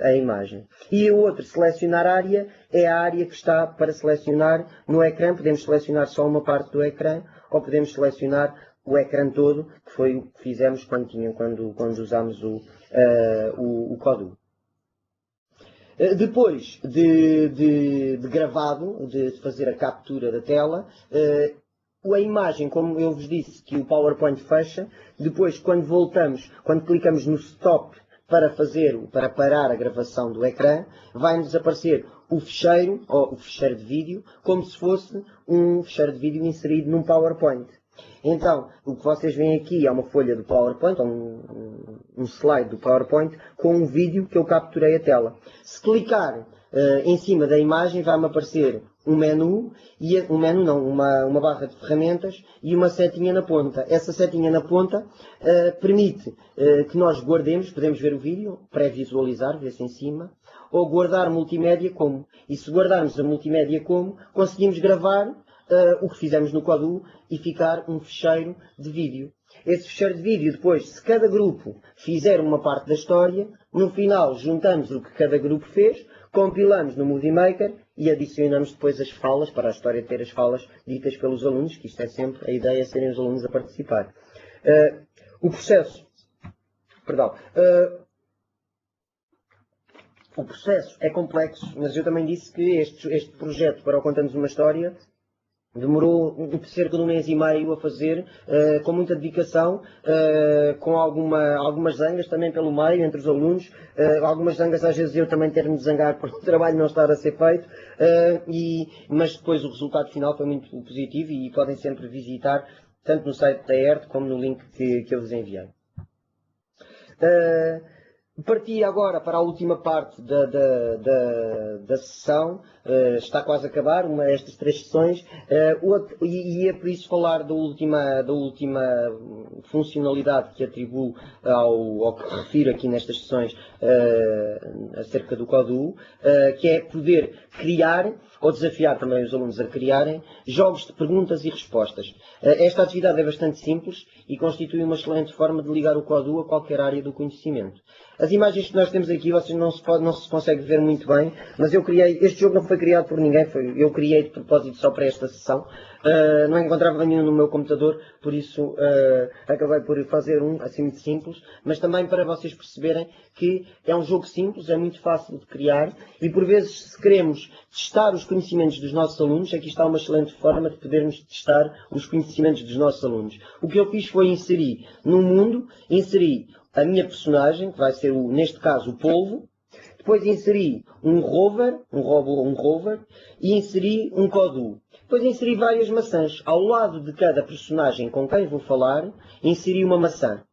a imagem. E o outro, selecionar área, é a área que está para selecionar no ecrã. Podemos selecionar só uma parte do ecrã ou podemos selecionar o ecrã todo, que foi o que fizemos quando usámos o Codou. Depois de gravado, de fazer a captura da tela, A imagem, como eu vos disse, que o PowerPoint fecha, depois quando voltamos, quando clicamos no Stop para parar a gravação do ecrã, vai-nos aparecer o fecheiro, ou o fecheiro de vídeo, como se fosse um fecheiro de vídeo inserido num PowerPoint. Então, o que vocês veem aqui é uma folha do PowerPoint, ou um slide do PowerPoint, com um vídeo que eu capturei a tela. Se clicar em cima da imagem, vai-me aparecer um menu, uma barra de ferramentas e uma setinha na ponta. Essa setinha na ponta permite que nós guardemos, podemos ver o vídeo, pré-visualizar, vê-se em cima, ou guardar multimédia como. E se guardarmos a multimédia como, conseguimos gravar o que fizemos no Quadoo e ficar um fecheiro de vídeo. Esse fecheiro de vídeo, depois, se cada grupo fizer uma parte da história, no final juntamos o que cada grupo fez, compilamos no Movie Maker e adicionamos depois as falas, para a história ter as falas ditas pelos alunos, que isto é sempre a ideia, serem os alunos a participar. O processo é complexo, mas eu também disse que este projeto para o Contamos uma História demorou cerca de 1 mês e meio a fazer, com muita dedicação, com algumas zangas também pelo meio, entre os alunos, algumas zangas às vezes eu também ter-me de zangar por o trabalho não estar a ser feito, mas depois o resultado final foi muito positivo e podem sempre visitar, tanto no site da ERT como no link que eu vos enviei. Parti agora para a última parte da sessão, está quase a acabar, estas 3 sessões, e é por isso falar da última funcionalidade que atribuo ao que refiro aqui nestas sessões acerca do Quadoo, que é poder criar, ou desafiar também os alunos a criarem, jogos de perguntas e respostas. Esta atividade é bastante simples e constitui uma excelente forma de ligar o Quadoo a qualquer área do conhecimento. As imagens que nós temos aqui, vocês não se consegue ver muito bem, mas este jogo não foi criado por ninguém, eu criei de propósito só para esta sessão. Não encontrava nenhum no meu computador, por isso acabei por fazer um assim muito simples, mas também para vocês perceberem que é um jogo simples, é muito fácil de criar e por vezes se queremos testar os conhecimentos dos nossos alunos, aqui está uma excelente forma de podermos testar os conhecimentos dos nossos alunos. O que eu fiz foi inserir no mundo, a minha personagem, que vai ser, neste caso, o polvo. Depois inseri um rover, um rover, e inseri um Quadoo. Depois inseri várias maçãs. Ao lado de cada personagem com quem vou falar, inseri uma maçã.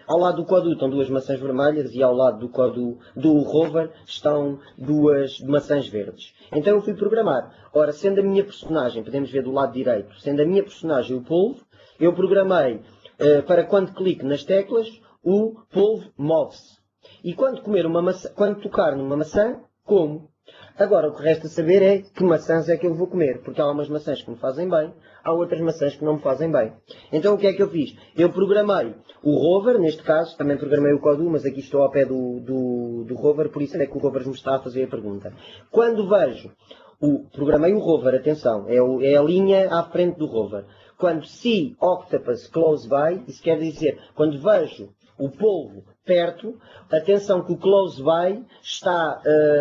Ao lado do Quadoo estão 2 maçãs vermelhas e ao lado do rover estão 2 maçãs verdes. Então eu fui programar. Ora, sendo a minha personagem, podemos ver do lado direito, sendo a minha personagem o polvo, eu programei para quando clique nas teclas, o polvo move-se. E quando tocar numa maçã, como? Agora, o que resta saber é que maçãs é que eu vou comer, porque há umas maçãs que me fazem bem, há outras maçãs que não me fazem bem. Então, o que é que eu fiz? Eu programei o rover, neste caso, também programei o Quadoo, mas aqui estou ao pé do rover, por isso é que o rover me está a fazer a pergunta. Quando vejo, programei o rover, atenção, é a linha à frente do rover. Quando see octopus close by, isso quer dizer, quando vejo o polvo perto, atenção que o close by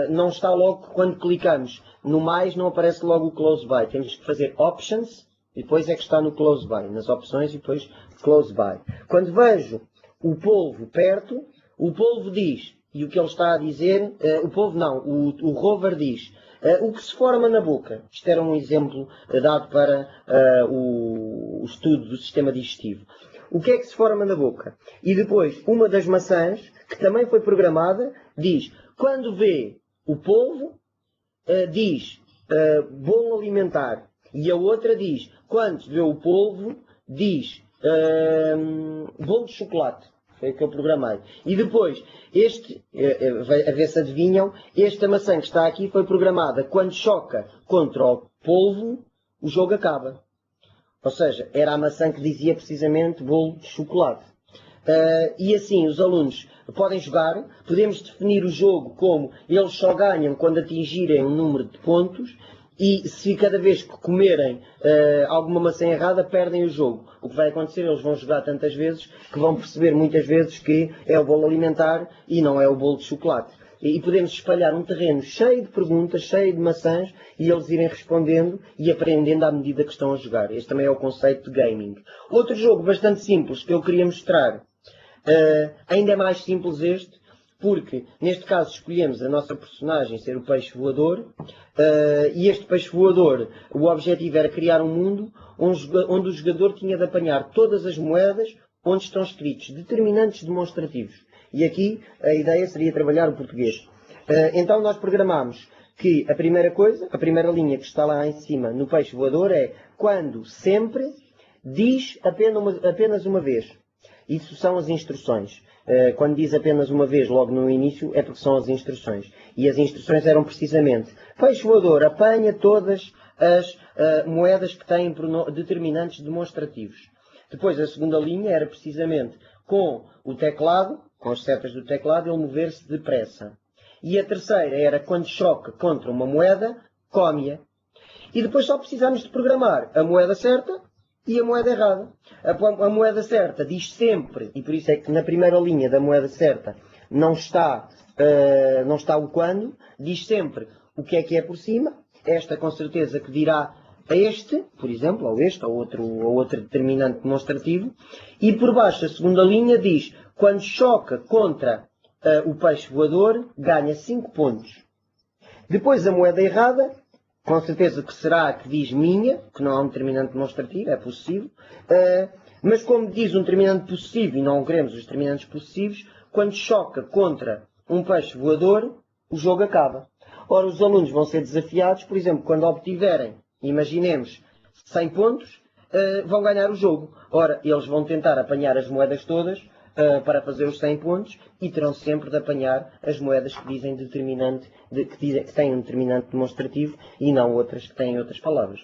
não está logo quando clicamos no mais, não aparece logo o close by. Temos que fazer options e depois é que está no close by, nas opções e depois close by. Quando vejo o polvo perto, o polvo diz, e o que ele está a dizer, o rover diz, o que se forma na boca. Isto era um exemplo dado para o estudo do sistema digestivo. O que é que se forma na boca? E depois, uma das maçãs, que também foi programada, diz, quando vê o polvo, diz bolo alimentar. E a outra diz, quando vê o polvo, diz bolo de chocolate. Foi o que eu programei. E depois, a ver se adivinham, esta maçã que está aqui foi programada. Quando choca contra o polvo, o jogo acaba. Ou seja, era a maçã que dizia precisamente bolo de chocolate. E assim, os alunos podem jogar, podemos definir o jogo como eles só ganham quando atingirem um número de pontos e se cada vez que comerem alguma maçã errada, perdem o jogo. O que vai acontecer, eles vão jogar tantas vezes que vão perceber muitas vezes que é o bolo alimentar e não é o bolo de chocolate. e podemos espalhar um terreno cheio de perguntas, cheio de maçãs, e eles irem respondendo e aprendendo à medida que estão a jogar. Este também é o conceito de gaming. Outro jogo bastante simples que eu queria mostrar, ainda é mais simples este, porque neste caso escolhemos a nossa personagem ser o peixe voador, e este peixe voador, o objetivo era criar um mundo onde o jogador tinha de apanhar todas as moedas onde estão escritos determinantes demonstrativos. E aqui a ideia seria trabalhar o português. Então nós programámos que a primeira coisa, a primeira linha que está lá em cima no peixe voador é quando sempre diz apenas uma vez. Isso são as instruções. Quando diz apenas uma vez logo no início é porque são as instruções. E as instruções eram precisamente peixe voador apanha todas as moedas que têm determinantes demonstrativos. Depois a segunda linha era precisamente com o teclado, com as setas do teclado, ele mover-se depressa. E a terceira era quando choca contra uma moeda, come-a. E depois só precisamos de programar a moeda certa e a moeda errada. A moeda certa diz sempre, e por isso é que na primeira linha da moeda certa não está o quando, diz sempre o que é por cima. Esta com certeza que dirá a este, por exemplo, ou este, ou outro determinante demonstrativo. E por baixo a segunda linha diz quando choca contra o peixe voador, ganha 5 pontos. Depois a moeda errada, com certeza que será a que diz minha, que não é um determinante demonstrativo, é possessivo, mas como diz um determinante possessivo e não queremos os determinantes possessivos, quando choca contra um peixe voador, o jogo acaba. Ora, os alunos vão ser desafiados, por exemplo, quando obtiverem, imaginemos, 100 pontos, vão ganhar o jogo. Ora, eles vão tentar apanhar as moedas todas para fazer os 100 pontos e terão sempre de apanhar as moedas que dizem determinante, que têm um determinante demonstrativo e não outras que têm outras palavras.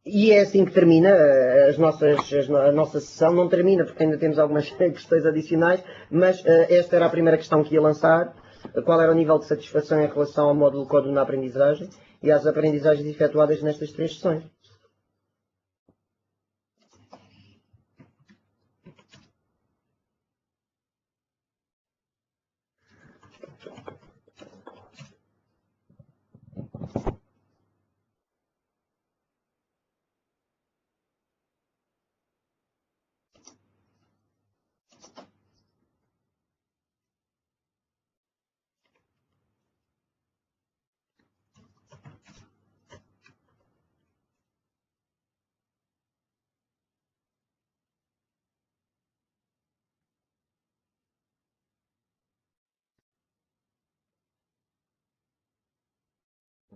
E é assim que termina a nossa sessão. Não termina porque ainda temos algumas questões adicionais, mas esta era a primeira questão que ia lançar. Qual era o nível de satisfação em relação ao módulo Código na aprendizagem e às aprendizagens efetuadas nestas 3 sessões.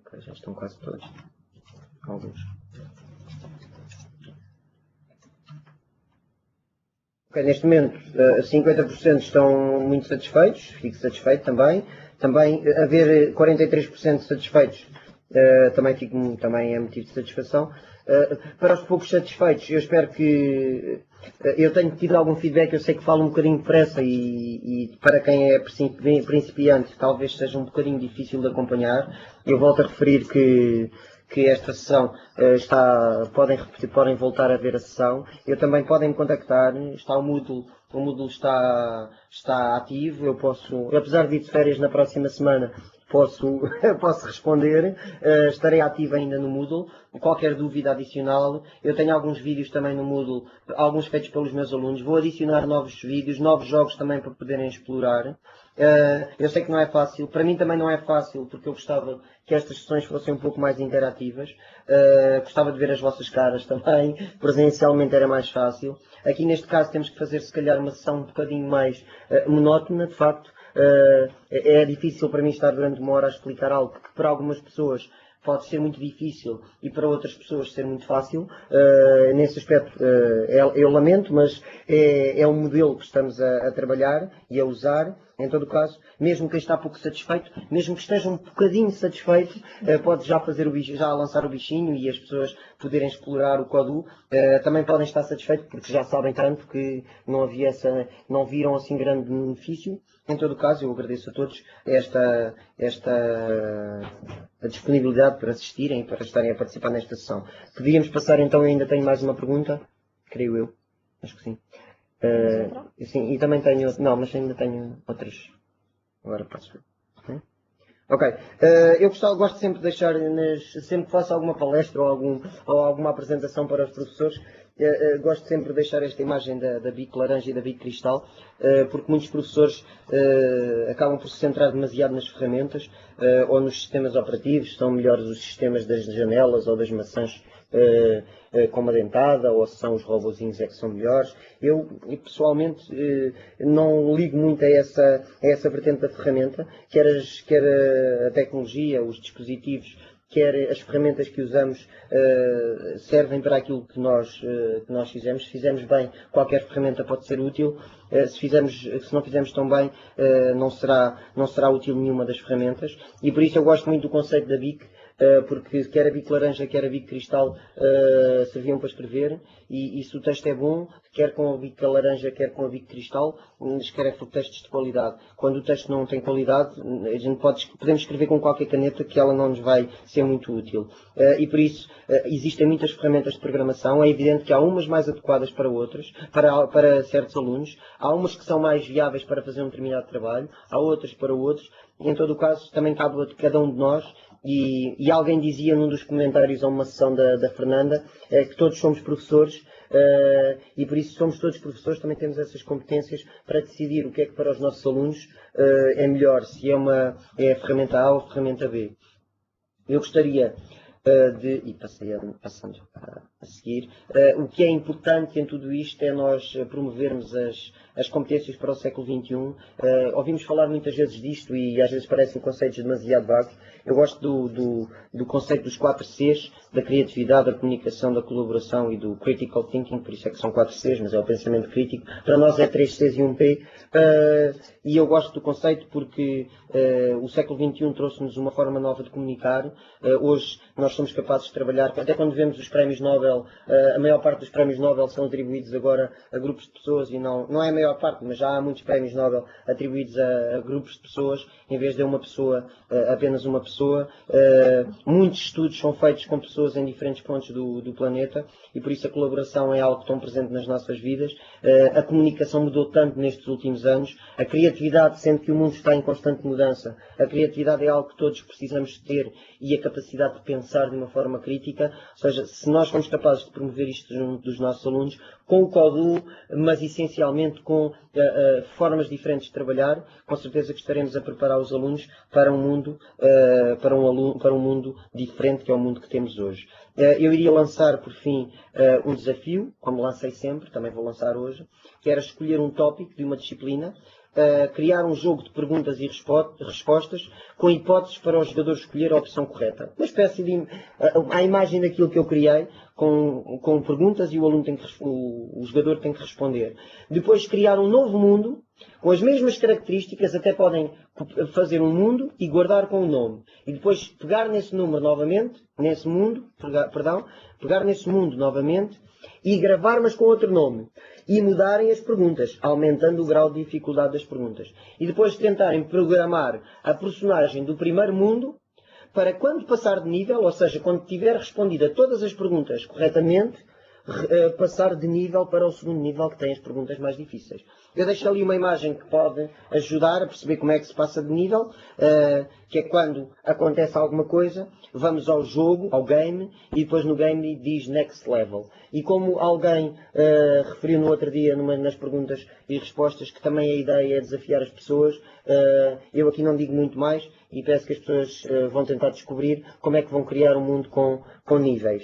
Ok, já estão quase todos. Alguns. Ok, neste momento 50% estão muito satisfeitos, fico satisfeito também. Também haver 43% satisfeitos também é motivo de satisfação. Para os poucos satisfeitos, eu espero que eu tenho tido algum feedback, eu sei que falo um bocadinho depressa e para quem é principiante talvez seja um bocadinho difícil de acompanhar. Eu volto a referir que esta sessão podem voltar a ver a sessão. Eu também podem me contactar, está o Moodle está ativo, eu apesar de ir de férias na próxima semana, posso responder, estarei ativo ainda no Moodle. Qualquer dúvida adicional, eu tenho alguns vídeos também no Moodle, alguns feitos pelos meus alunos, vou adicionar novos vídeos, novos jogos também para poderem explorar. Eu sei que não é fácil, para mim também não é fácil, porque eu gostava que estas sessões fossem um pouco mais interativas, gostava de ver as vossas caras também, presencialmente era mais fácil. Aqui neste caso temos que fazer se calhar uma sessão um bocadinho mais monótona, de facto. É difícil para mim estar durante uma hora a explicar algo que para algumas pessoas pode ser muito difícil e para outras pessoas ser muito fácil. Nesse aspecto eu lamento, mas é um modelo que estamos a trabalhar e a usar. Em todo o caso, mesmo quem está pouco satisfeito, mesmo que esteja um bocadinho satisfeito, pode já lançar o bichinho e as pessoas poderem explorar o Código. Também podem estar satisfeitos porque já sabem tanto que não viram assim grande benefício. Em todo o caso, eu agradeço a todos a disponibilidade para assistirem e para estarem a participar nesta sessão. Podíamos passar então, eu ainda tenho mais uma pergunta, creio eu, acho que sim. Sim, e também tenho, não, mas ainda tenho outras. Agora posso ver. Ok. Eu gosto sempre de deixar, sempre que faço alguma palestra ou alguma apresentação para os professores, gosto sempre de deixar esta imagem da bico laranja e da bico cristal, porque muitos professores acabam por se centrar demasiado nas ferramentas ou nos sistemas operativos. São melhores os sistemas das janelas ou das maçãs com uma dentada, ou se são os robozinhos é que são melhores. Eu pessoalmente não ligo muito a essa vertente da ferramenta, quer a tecnologia, os dispositivos, quer as ferramentas que usamos servem para aquilo que nós fizemos. Se fizermos bem, qualquer ferramenta pode ser útil. Se não fizermos tão bem, não será útil nenhuma das ferramentas. E por isso eu gosto muito do conceito da BIC, porque quer a bico laranja, quer a bico cristal serviam para escrever, e se o texto é bom, quer com a bico laranja, quer com a bico cristal, escreve textos de qualidade. Quando o texto não tem qualidade, a gente podemos escrever com qualquer caneta que ela não nos vai ser muito útil. E por isso existem muitas ferramentas de programação. É evidente que há umas mais adequadas para outras, para certos alunos, há umas que são mais viáveis para fazer um determinado trabalho, há outras para outros. Em todo o caso, também cabe a cada um de nós. E alguém dizia num dos comentários a uma sessão da Fernanda que todos somos professores, e por isso somos todos professores, também temos essas competências para decidir o que é que para os nossos alunos é melhor, se é a ferramenta A ou a ferramenta B. Eu gostaria e passando a seguir, o que é importante em tudo isto é nós promovermos as competências para o século XXI. Ouvimos falar muitas vezes disto e às vezes parecem conceitos demasiado vagos. Eu gosto do conceito dos 4 Cs, da criatividade, da comunicação, da colaboração e do critical thinking, por isso é que são 4 Cs, mas é o pensamento crítico. Para nós é 3 Cs e 1 P, e eu gosto do conceito porque o século XXI trouxe-nos uma forma nova de comunicar. Hoje nós somos capazes de trabalhar, até quando vemos os prémios Nobel, a maior parte dos prémios Nobel são atribuídos agora a grupos de pessoas, e não é a maior parte, mas já há muitos prémios Nobel atribuídos a grupos de pessoas, em vez de uma pessoa, apenas uma pessoa. Muitos estudos são feitos com pessoas em diferentes pontos do planeta, e por isso a colaboração é algo tão presente nas nossas vidas. A comunicação mudou tanto nestes últimos anos, a criatividade, sendo que o mundo está em constante mudança, a criatividade é algo que todos precisamos ter, e a capacidade de pensar de uma forma crítica. Ou seja, se nós formos capazes de promover isto junto dos nossos alunos, com o CODU, mas essencialmente com formas diferentes de trabalhar, com certeza que estaremos a preparar os alunos para um mundo, para um mundo diferente, que é o mundo que temos hoje. Eu iria lançar, por fim, um desafio, como lancei sempre, também vou lançar hoje, que era escolher um tópico de uma disciplina, criar um jogo de perguntas e respostas com hipóteses para o jogador escolher a opção correta. Uma espécie de a imagem daquilo que eu criei, com perguntas, e o jogador tem que responder. Depois criar um novo mundo com as mesmas características, até podem fazer um mundo e guardar com o nome. E depois pegar nesse número novamente, pegar nesse mundo novamente e gravar, mas com outro nome. E mudarem as perguntas, aumentando o grau de dificuldade das perguntas. E depois tentarem programar a personagem do primeiro mundo para quando passar de nível, ou seja, quando tiver respondido a todas as perguntas corretamente, passar de nível para o segundo nível, que tem as perguntas mais difíceis. Eu deixo ali uma imagem que pode ajudar a perceber como é que se passa de nível, que é quando acontece alguma coisa, vamos ao jogo, ao game, e depois no game diz next level. E como alguém referiu no outro dia, nas perguntas e respostas, que também a ideia é desafiar as pessoas, eu aqui não digo muito mais, e peço que as pessoas vão tentar descobrir como é que vão criar um mundo com níveis.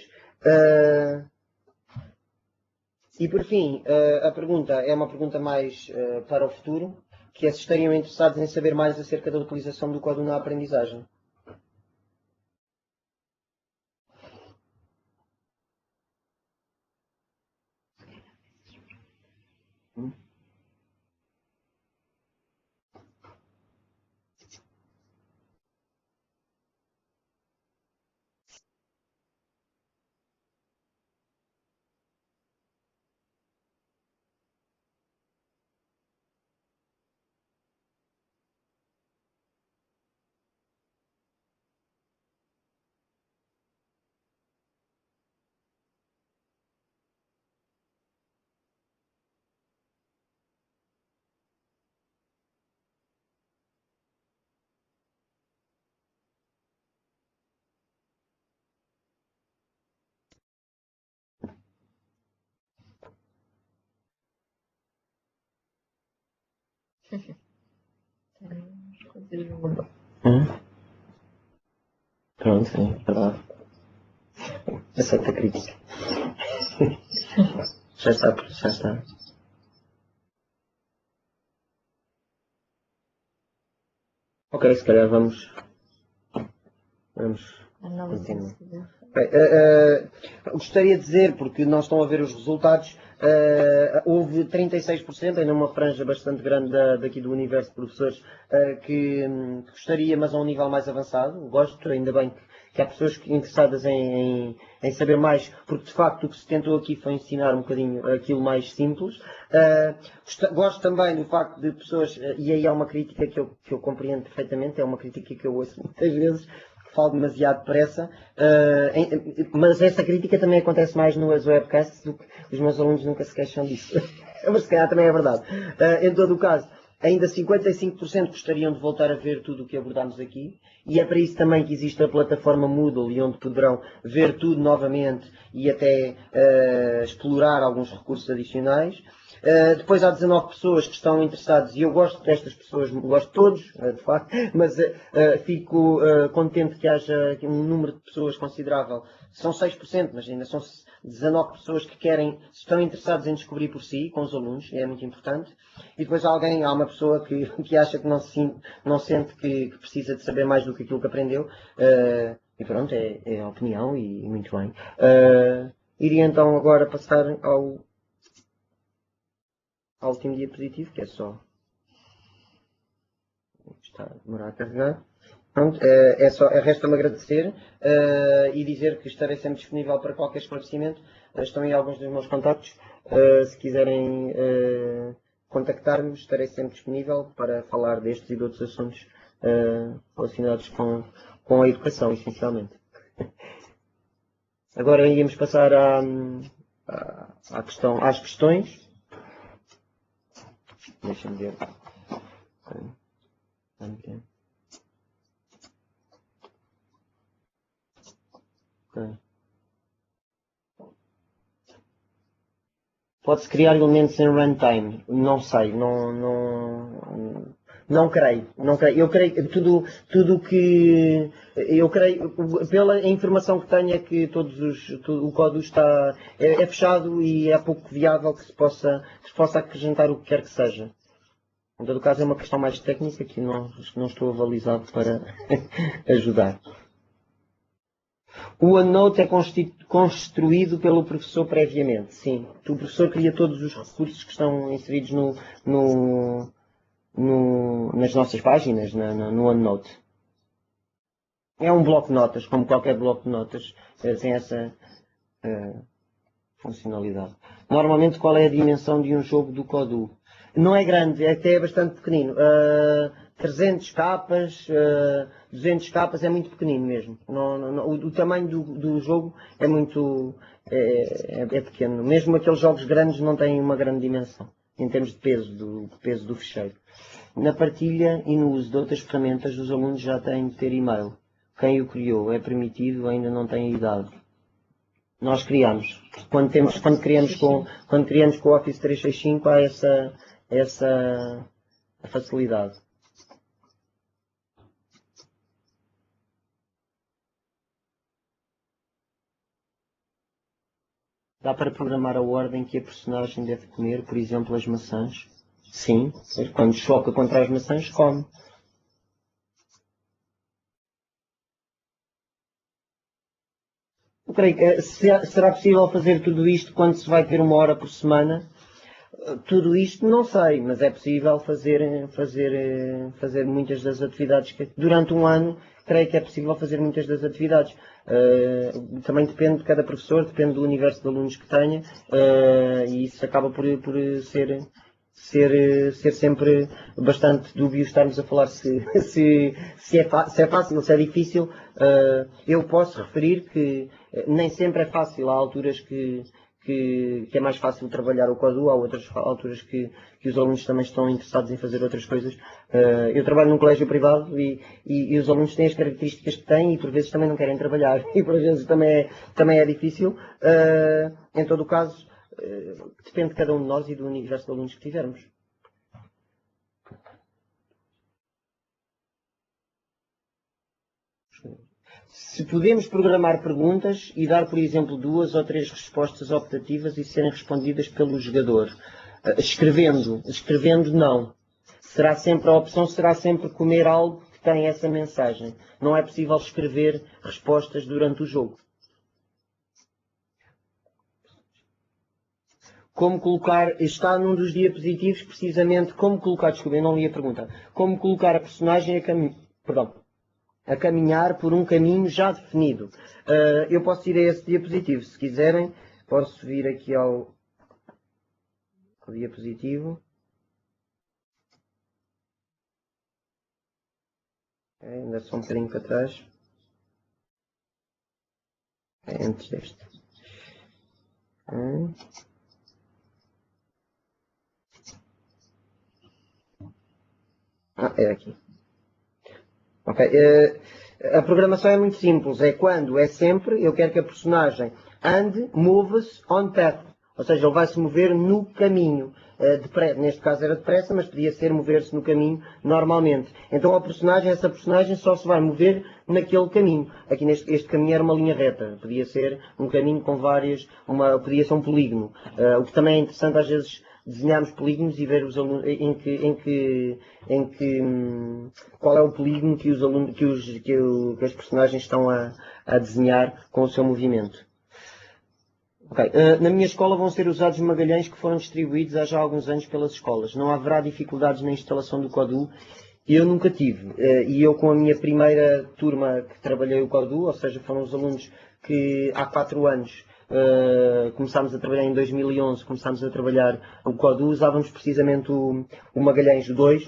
E por fim, a pergunta é uma pergunta mais para o futuro, que é se estariam interessados em saber mais acerca da utilização do código na aprendizagem. Pronto, sim, verdade. Aceita a crítica. Já está, já está. Ok, se calhar vamos continuar. Bem, gostaria de dizer, porque não estão a ver os resultados, houve 36%, ainda uma franja bastante grande daqui do universo de professores, que gostaria, mas a um nível mais avançado. Gosto, ainda bem que há pessoas interessadas em saber mais, porque de facto o que se tentou aqui foi ensinar um bocadinho aquilo mais simples. Gosto também do facto de pessoas, e aí há uma crítica que eu compreendo perfeitamente, é uma crítica que eu ouço muitas vezes, falo demasiado depressa, mas essa crítica também acontece mais nas webcasts do que os meus alunos nunca se queixam disso. Mas se calhar também é verdade. Em todo o caso, ainda 55% gostariam de voltar a ver tudo o que abordámos aqui, e é para isso também que existe a plataforma Moodle, e onde poderão ver tudo novamente e até explorar alguns recursos adicionais. Depois há 19 pessoas que estão interessadas, e eu gosto destas pessoas, gosto de todos, de facto, mas fico contente que haja um número de pessoas considerável. São 6%, mas ainda são 19 pessoas que estão interessadas em descobrir por si, com os alunos, e é muito importante. E depois há uma pessoa que acha que não sente que precisa de saber mais do que aquilo que aprendeu. E pronto, é a opinião, e muito bem. Iria então agora passar ao último diapositivo, que é só. Está a demorar a carregar. Pronto, resta-me agradecer e dizer que estarei sempre disponível para qualquer esclarecimento. Estão aí alguns dos meus contactos. Se quiserem contactar-me, estarei sempre disponível para falar destes e de outros assuntos relacionados com a educação, essencialmente. Agora íamos passar às questões. Deixa-me ver. Okay. Pode-se criar elementos em runtime? Não sei, não creio. Eu creio que eu creio, pela informação que tenho, é que o código é fechado e é pouco viável que se possa acrescentar o que quer que seja. Em todo caso, é uma questão mais técnica que não estou avalizado para ajudar. O OneNote é construído pelo professor previamente, sim. O professor cria todos os recursos que estão inseridos nas nossas páginas, no OneNote. É um bloco de notas, como qualquer bloco de notas, tem essa funcionalidade. Normalmente, qual é a dimensão de um jogo do Kodu? Não é grande, até é bastante pequenino. 300 capas, 200 capas é muito pequenino mesmo. O tamanho do jogo é muito pequeno. Mesmo aqueles jogos grandes não têm uma grande dimensão, em termos de peso do ficheiro. Na partilha e no uso de outras ferramentas, os alunos já têm de ter e-mail. Quem o criou é permitido, ainda não tem idade. Nós criamos. Quando criamos com o Office 365 há essa facilidade. Dá para programar a ordem que a personagem deve comer, por exemplo, as maçãs? Sim, quando choca contra as maçãs, come. Eu creio que será possível fazer tudo isto quando se vai ter 1 hora por semana? Tudo isto não sei, mas é possível fazer muitas das atividades que durante um ano creio que é possível fazer muitas das atividades. Também depende de cada professor, depende do universo de alunos que tenha, e isso acaba por ser sempre bastante dúbio estarmos a falar se é fácil, se é difícil. Eu posso referir que nem sempre é fácil. Há alturas que é mais fácil trabalhar o Kodu, há outras alturas que os alunos também estão interessados em fazer outras coisas. Eu trabalho num colégio privado e os alunos têm as características que têm e por vezes também não querem trabalhar e por vezes também é difícil. Em todo o caso, depende de cada um de nós e do universo de alunos que tivermos. Se podemos programar perguntas e dar, por exemplo, 2 ou 3 respostas optativas e serem respondidas pelo jogador. Escrevendo não. Será sempre a opção, será sempre comer algo que tem essa mensagem. Não é possível escrever respostas durante o jogo. Como colocar, está num dos diapositivos precisamente como colocar, desculpa, eu não li a pergunta, como colocar a personagem a caminhar por um caminho já definido. Eu posso ir a esse diapositivo, se quiserem, posso vir aqui ao diapositivo. Ainda só um bocadinho para trás. Antes deste. É aqui. Ok. A programação é muito simples. É quando, é sempre, eu quero que a personagem ande, move-se on path. Ou seja, ele vai se mover no caminho. Neste caso era depressa, mas podia ser mover-se no caminho normalmente. Então essa personagem só se vai mover naquele caminho. Aqui este caminho era uma linha reta. Podia ser um caminho com podia ser um polígono. O que também é interessante às vezes desenharmos polígonos e ver os alunos qual é o polígono que os alunos, que as personagens estão a desenhar com o seu movimento. Okay. Na minha escola vão ser usados magalhães que foram distribuídos há já alguns anos pelas escolas. Não haverá dificuldades na instalação do Codul. Eu nunca tive. E eu com a minha primeira turma que trabalhei o Codul, ou seja, foram os alunos que há 4 anos começámos a trabalhar em 2011, começámos a trabalhar o Codul, usávamos precisamente o Magalhães 2,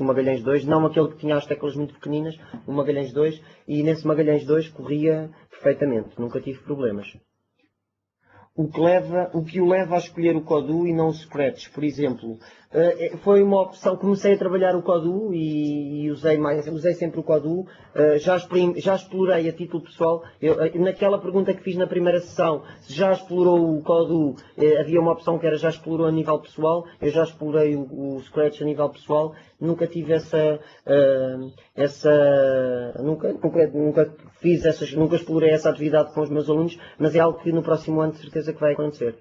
não aquele que tinha as teclas muito pequeninas, o Magalhães 2, e nesse Magalhães 2 corria perfeitamente, nunca tive problemas. O que o leva a escolher o Codul e não o Scratch, por exemplo, foi uma opção. Comecei a trabalhar o Codul e usei sempre o Codul. Já explorei a título pessoal. Naquela pergunta que fiz na primeira sessão, se já explorou o Codul, havia uma opção que era já explorou a nível pessoal. Eu já explorei o Scratch a nível pessoal. Nunca tive nunca explorei essa atividade com os meus alunos, mas é algo que no próximo ano de certeza que vai acontecer.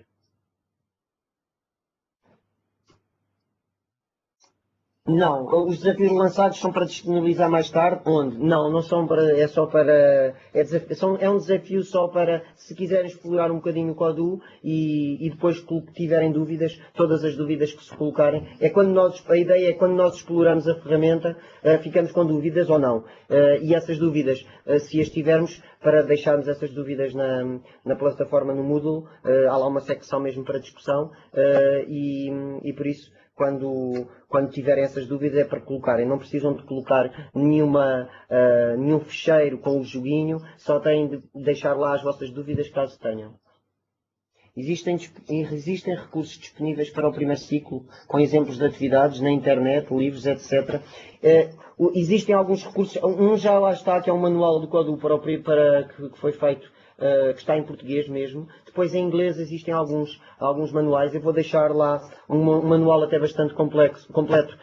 Não, os desafios lançados são para disponibilizar mais tarde. Onde? Não são para. É só para. É um desafio só para, se quiserem explorar um bocadinho o Codul e depois que tiverem dúvidas, todas as dúvidas que se colocarem. A ideia é quando nós exploramos a ferramenta, ficamos com dúvidas ou não. E essas dúvidas, se as tivermos, para deixarmos essas dúvidas na plataforma no Moodle, há lá uma secção mesmo para discussão e por isso. Quando tiverem essas dúvidas é para colocarem. Não precisam de colocar nenhum ficheiro com o joguinho, só têm de deixar lá as vossas dúvidas caso tenham. Existem recursos disponíveis para o primeiro ciclo, com exemplos de atividades na internet, livros, etc. Existem alguns recursos, já lá está, que é um manual do Codul que foi feito, que está em português mesmo. Depois em inglês existem alguns manuais. Eu vou deixar lá um manual até bastante completo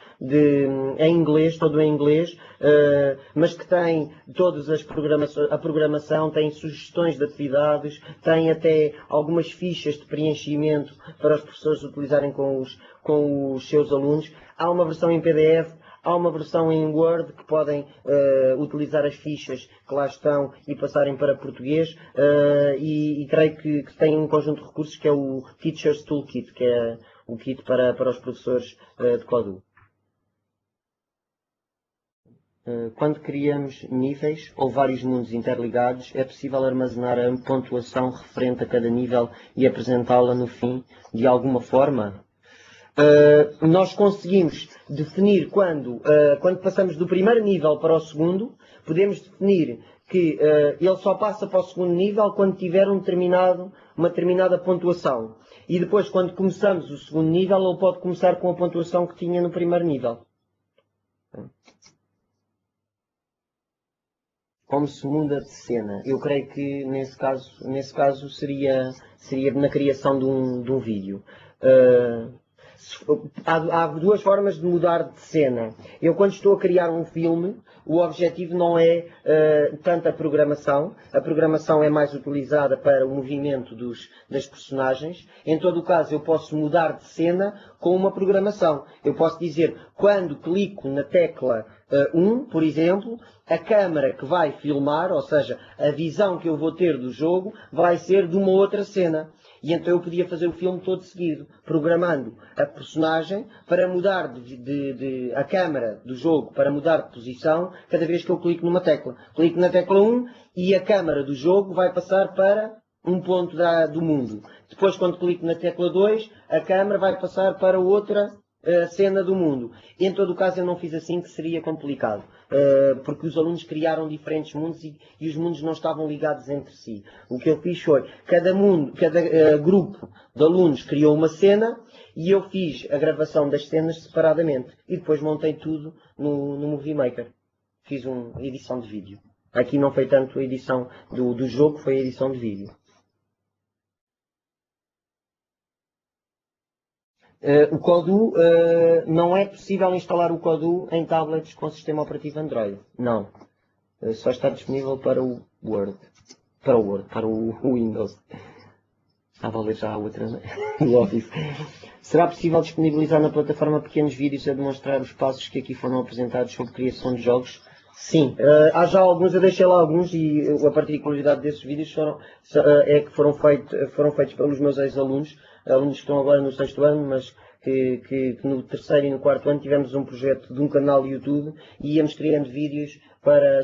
em inglês, todo em inglês, mas que tem todas a programação, tem sugestões de atividades, tem até algumas fichas de preenchimento para os professores utilizarem com os seus alunos. Há uma versão em PDF. Há uma versão em Word que podem utilizar as fichas que lá estão e passarem para português e creio que tem um conjunto de recursos que é o Teacher's Toolkit, que é o kit para os professores de Codul. Quando criamos níveis ou vários mundos interligados, é possível armazenar a pontuação referente a cada nível e apresentá-la no fim de alguma forma? Nós conseguimos definir quando passamos do primeiro nível para o segundo, podemos definir que ele só passa para o segundo nível quando tiver uma determinada pontuação. E depois, quando começamos o segundo nível, ele pode começar com a pontuação que tinha no primeiro nível. Como se muda de cena? Eu creio que nesse caso seria na criação de um vídeo. Há duas formas de mudar de cena. Eu, quando estou a criar um filme, o objetivo não é tanto a programação. A programação é mais utilizada para o movimento das personagens. Em todo o caso, eu posso mudar de cena com uma programação. Eu posso dizer, quando clico na tecla 1, por exemplo, a câmara que vai filmar, ou seja, a visão que eu vou ter do jogo, vai ser de uma outra cena. E então eu podia fazer o filme todo seguido, programando a personagem para mudar a câmara do jogo, para mudar de posição, cada vez que eu clico numa tecla. Clico na tecla 1 e a câmara do jogo vai passar para um ponto do mundo. Depois, quando clico na tecla 2, a câmara vai passar para outra cena do mundo. Em todo o caso, eu não fiz assim, que seria complicado. Porque os alunos criaram diferentes mundos e os mundos não estavam ligados entre si. O que eu fiz foi, cada grupo de alunos criou uma cena e eu fiz a gravação das cenas separadamente. E depois montei tudo no Movie Maker. Fiz uma edição de vídeo. Aqui não foi tanto a edição do jogo, foi a edição de vídeo. O Kodoo, não é possível instalar o Kodoo em tablets com sistema operativo Android. Não. Só está disponível para o Word. Para o Windows. Estava a ler já a outra, né? O Office. Será possível disponibilizar na plataforma pequenos vídeos a demonstrar os passos que aqui foram apresentados sobre criação de jogos? Sim. Há já alguns, eu deixei lá alguns e a particularidade desses vídeos é que foram feitos pelos meus ex-alunos, alunos que estão agora no 6º ano, mas que no 3º e no 4º ano tivemos um projeto de um canal de YouTube e íamos criando vídeos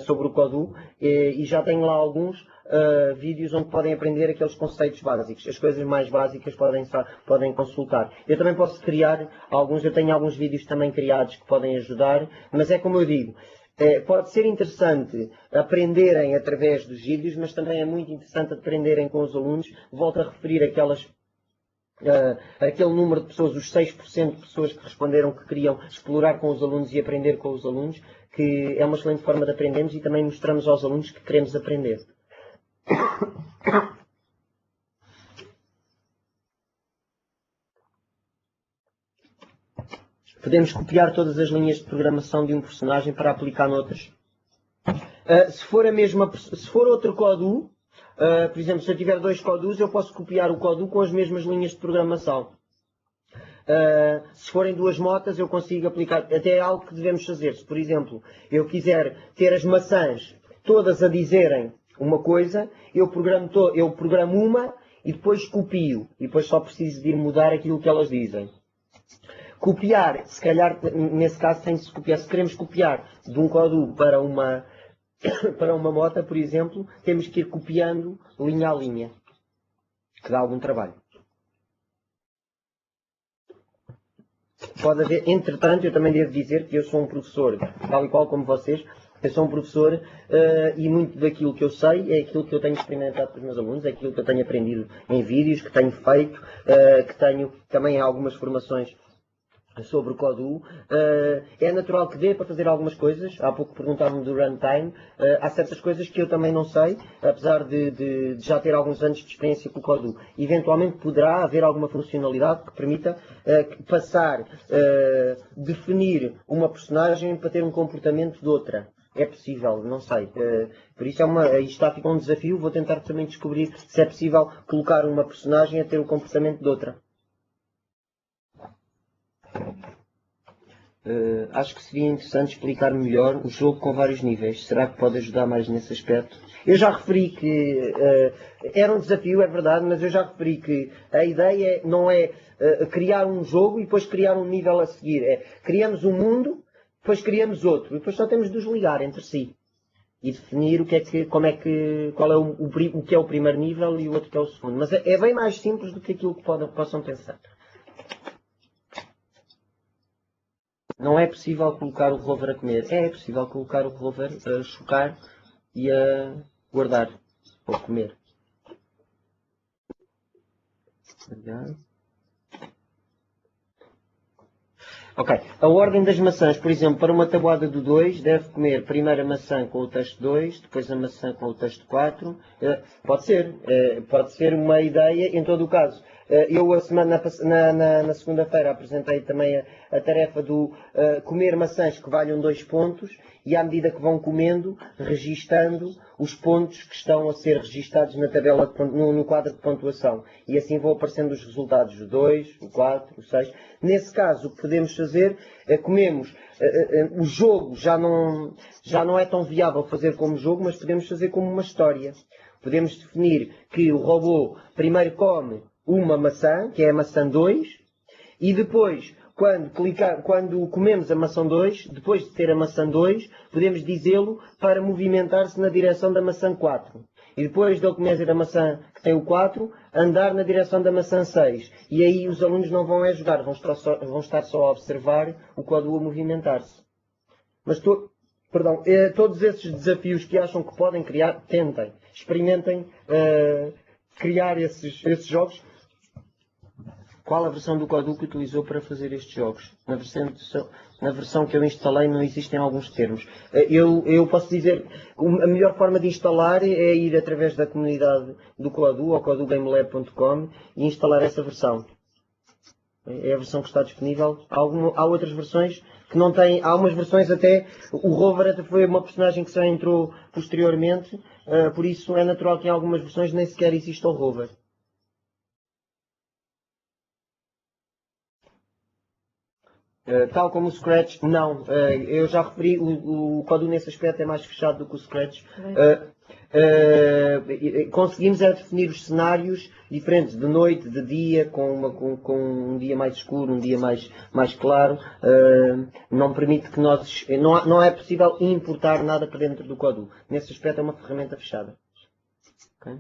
sobre o Kodoo e já tenho lá alguns vídeos onde podem aprender aqueles conceitos básicos. As coisas mais básicas podem consultar. Eu também posso criar eu tenho alguns vídeos também criados que podem ajudar, mas é como eu digo, pode ser interessante aprenderem através dos vídeos, mas também é muito interessante aprenderem com os alunos. Volto a referir aquele número de pessoas, os 6% de pessoas que responderam que queriam explorar com os alunos e aprender com os alunos, que é uma excelente forma de aprendermos e também mostramos aos alunos que queremos aprender. Podemos copiar todas as linhas de programação de um personagem para aplicar noutras. Se for outro Kodoo, por exemplo, se eu tiver 2 Kodoos, eu posso copiar o Kodoo com as mesmas linhas de programação. Se forem 2 motas, eu consigo aplicar. Até é algo que devemos fazer. Se, por exemplo, eu quiser ter as maçãs todas a dizerem uma coisa, eu programo uma e depois copio. E depois só preciso de ir mudar aquilo que elas dizem. Copiar, se calhar, nesse caso tem de se copiar. Se queremos copiar de um Kodoo para uma mota, por exemplo, temos que ir copiando linha a linha, que dá algum trabalho. Pode haver, entretanto, eu também devo dizer que eu sou um professor, tal e qual como vocês, eu sou um professor e muito daquilo que eu sei é aquilo que eu tenho experimentado com os meus alunos, é aquilo que eu tenho aprendido em vídeos, que tenho feito, que tenho também algumas formações sobre o Kodoo. É natural que dê para fazer algumas coisas. Há pouco perguntavam do runtime. Há certas coisas que eu também não sei, apesar de já ter alguns anos de experiência com o Kodoo. Eventualmente poderá haver alguma funcionalidade que permita definir uma personagem para ter um comportamento de outra. É possível, não sei. Por isso fica um desafio. Vou tentar também descobrir se é possível colocar uma personagem a ter o comportamento de outra. Acho que seria interessante explicar melhor o jogo com vários níveis. Será que pode ajudar mais nesse aspecto? Eu já referi que era um desafio, é verdade, mas eu já referi que a ideia não é criar um jogo e depois criar um nível a seguir. Criamos um mundo, depois criamos outro, e depois só temos de os ligar entre si. E definir o que é o primeiro nível e o outro que é o segundo. Mas é bem mais simples do que aquilo que possam pensar. Não é possível colocar o revólver a comer. É possível colocar o revólver a chocar e a guardar. Ou comer. Ok. A ordem das maçãs, por exemplo, para uma tabuada do 2, deve comer primeiro a maçã com o texto 2, depois a maçã com o texto 4. Pode ser uma ideia, em todo o caso. Eu, na segunda-feira, apresentei também a tarefa do comer maçãs que valham 2 pontos e, à medida que vão comendo, registando os pontos que estão a ser registados na tabela, no quadro de pontuação. E assim vão aparecendo os resultados, o 2, o 4, o 6. Nesse caso, o que podemos fazer é comemos. O jogo já não é tão viável fazer como jogo, mas podemos fazer como uma história. Podemos definir que o robô primeiro come uma maçã, que é a maçã 2, e depois, quando comemos a maçã 2, depois de ter a maçã 2, podemos dizê-lo para movimentar-se na direção da maçã 4. E depois de ele comer a maçã que tem o 4, andar na direção da maçã 6. E aí os alunos não vão jogar, vão estar só a observar o Codu a movimentar-se. Mas todos esses desafios que acham que podem criar, tentem, experimentem criar esses jogos. Qual a versão do Codu que utilizou para fazer estes jogos? Na versão que eu instalei não existem alguns termos. Eu posso dizer, a melhor forma de instalar é ir através da comunidade do Codu, ou codugamelab.com, e instalar essa versão. É a versão que está disponível. Há outras versões que não têm. Há umas versões até. O Rover até foi uma personagem que só entrou posteriormente, por isso é natural que em algumas versões nem sequer exista o Rover. Tal como o Scratch, não. Eu já referi, o Codu nesse aspecto é mais fechado do que o Scratch. Conseguimos definir os cenários diferentes, de noite, de dia, com um dia mais escuro, um dia mais claro. Não permite que nós... Não é possível importar nada para dentro do Codu. Nesse aspecto é uma ferramenta fechada. Okay?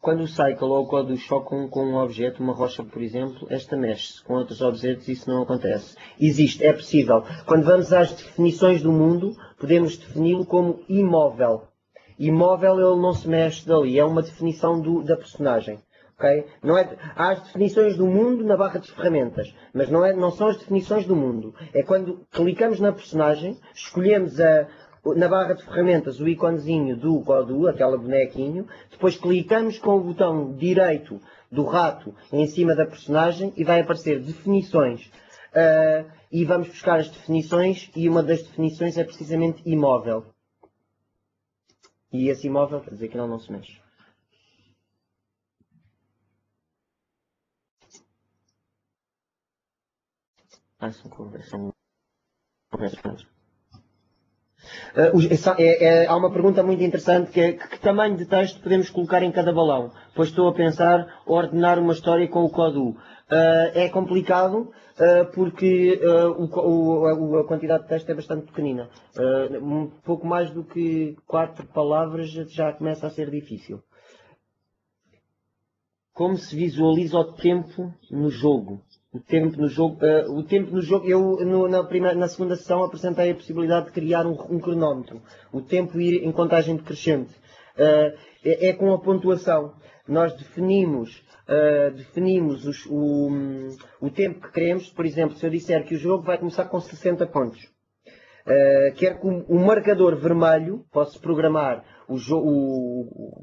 Quando o Cycle ou o Codu chocam com um objeto, uma rocha, por exemplo, esta mexe-se. Com outros objetos isso não acontece. É possível. Quando vamos às definições do mundo, podemos defini-lo como imóvel. Imóvel, ele não se mexe dali. É uma definição da personagem. Okay? Há as definições do mundo na barra de ferramentas, mas não são as definições do mundo. É quando clicamos na personagem, escolhemos na barra de ferramentas o íconezinho do Codu, aquela bonequinho, depois clicamos com o botão direito do rato em cima da personagem e vai aparecer definições. E vamos buscar as definições e uma das definições é precisamente imóvel. E esse imóvel quer dizer que ele não se mexe. São conversas. Há uma pergunta muito interessante que é que tamanho de texto podemos colocar em cada balão? Pois estou a pensar ordenar uma história com o Codu. É complicado porque a quantidade de texto é bastante pequenina. Um pouco mais do que 4 palavras já começa a ser difícil. Como se visualiza o tempo no jogo? O tempo no jogo, eu na segunda sessão apresentei a possibilidade de criar um cronómetro. O tempo ir em contagem decrescente. É com a pontuação. Nós definimos o tempo que queremos. Por exemplo, se eu disser que o jogo vai começar com 60 pontos. Quer que o marcador vermelho, posso programar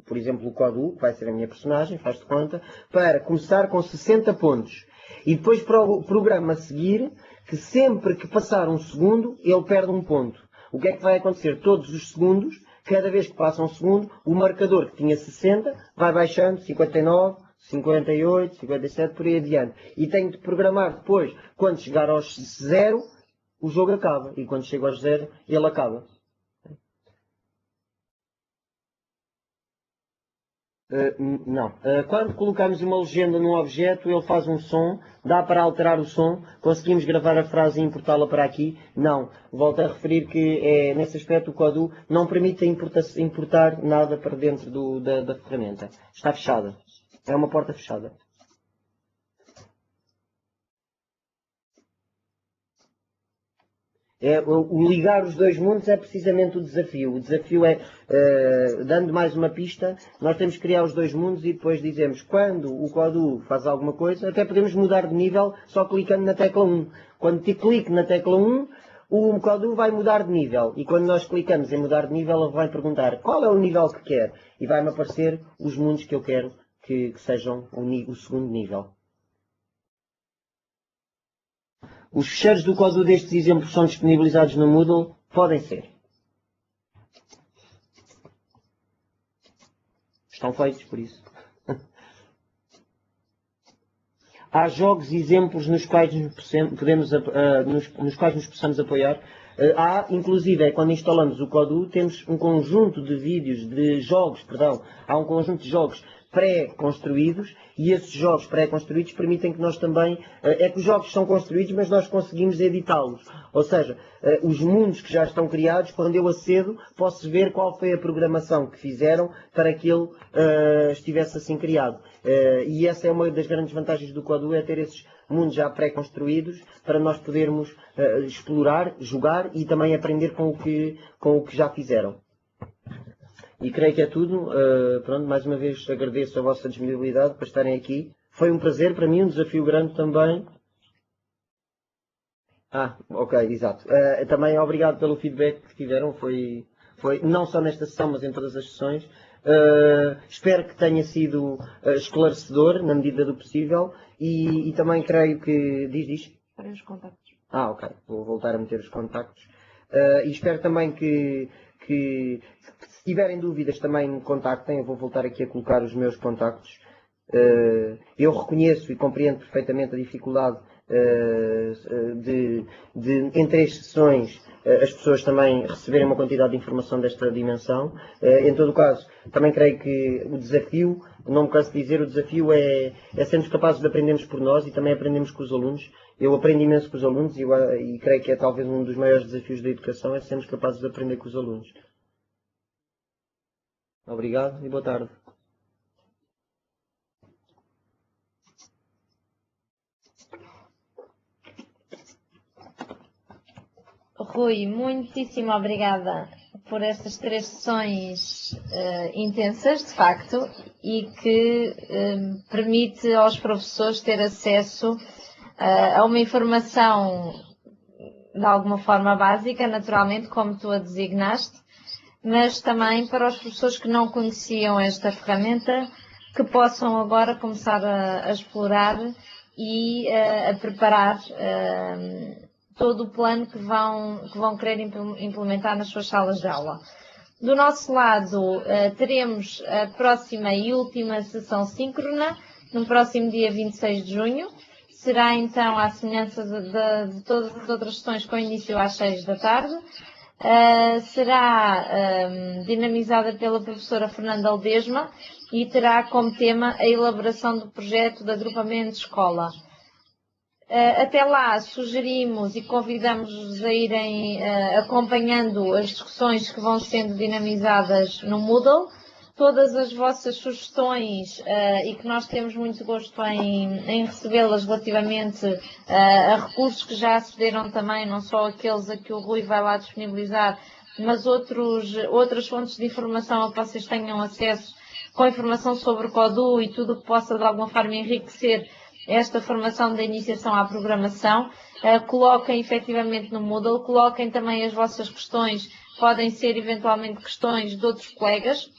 por exemplo, o Codu, que vai ser a minha personagem, faz de conta, para começar com 60 pontos. E depois para o programa a seguir, que sempre que passar um segundo, ele perde um ponto. O que é que vai acontecer? Todos os segundos, cada vez que passa um segundo, o marcador que tinha 60 vai baixando 59, 58, 57, por aí adiante. E tenho de programar depois, quando chegar aos 0, o jogo acaba. E quando chega aos 0, ele acaba. Não. Quando colocamos uma legenda num objeto, ele faz um som, dá para alterar o som, conseguimos gravar a frase e importá-la para aqui? Não. Volto a referir que nesse aspecto o Codu não permite importar nada para dentro da ferramenta. Está fechada. É uma porta fechada. O ligar os dois mundos é precisamente o desafio. O desafio é, dando mais uma pista, nós temos que criar os dois mundos e depois dizemos quando o Codu faz alguma coisa, até podemos mudar de nível só clicando na tecla 1. Quando clico na tecla 1, o Codoo vai mudar de nível e quando nós clicamos em mudar de nível ele vai perguntar qual é o nível que quer e vai-me aparecer os mundos que eu quero que sejam o segundo nível. Os fecheiros do Codoo destes exemplos são disponibilizados no Moodle? Podem ser. Estão feitos, por isso. Há jogos e exemplos nos quais nos possamos apoiar. Há, inclusive, quando instalamos o Codoo, temos um conjunto de vídeos, há um conjunto de jogos pré-construídos e esses jogos pré-construídos permitem que nós também, que os jogos são construídos, mas nós conseguimos editá-los. Ou seja, os mundos que já estão criados, quando eu acedo, posso ver qual foi a programação que fizeram para que ele estivesse assim criado. E essa é uma das grandes vantagens do Codoo, é ter esses mundos já pré-construídos para nós podermos explorar, jogar e também aprender com o que já fizeram. E creio que é tudo. Pronto, mais uma vez agradeço a vossa disponibilidade para estarem aqui. Foi um prazer para mim, um desafio grande também. Ok, exato. Também obrigado pelo feedback que tiveram. Foi não só nesta sessão, mas em todas as sessões. Espero que tenha sido esclarecedor na medida do possível e também creio que... Diz. Para os contactos. Ok. Vou voltar a meter os contactos. E espero também que se tiverem dúvidas também me contactem. Eu vou voltar aqui a colocar os meus contactos. Eu reconheço e compreendo perfeitamente a dificuldade entre as sessões as pessoas também receberem uma quantidade de informação desta dimensão. Em todo o caso, também creio que o desafio, não me canso de dizer, o desafio é sermos capazes de aprendermos por nós e também aprendemos com os alunos. Eu aprendo imenso com os alunos e creio que é talvez um dos maiores desafios da educação, é sermos capazes de aprender com os alunos. Obrigado e boa tarde. Rui, muitíssimo obrigada por estas 3 sessões intensas, de facto, e que permite aos professores ter acesso a uma informação de alguma forma básica, naturalmente, como tu a designaste, mas também para os professores que não conheciam esta ferramenta, que possam agora começar a explorar e a preparar todo o plano que vão querer implementar nas suas salas de aula. Do nosso lado, teremos a próxima e última sessão síncrona, no próximo dia 26 de junho. Será então à semelhança de todas as outras sessões com início às 6 da tarde. Será dinamizada pela professora Fernanda Ledesma e terá como tema a elaboração do projeto de agrupamento de escola. Até lá sugerimos e convidamos-vos a irem acompanhando as discussões que vão sendo dinamizadas no Moodle. Todas as vossas sugestões e que nós temos muito gosto em recebê-las relativamente a recursos que já acederam também, não só aqueles a que o Rui vai lá disponibilizar, mas outras fontes de informação a que vocês tenham acesso com informação sobre o Codoo e tudo o que possa de alguma forma enriquecer esta formação da iniciação à programação. Coloquem efetivamente no Moodle, coloquem também as vossas questões, podem ser eventualmente questões de outros colegas.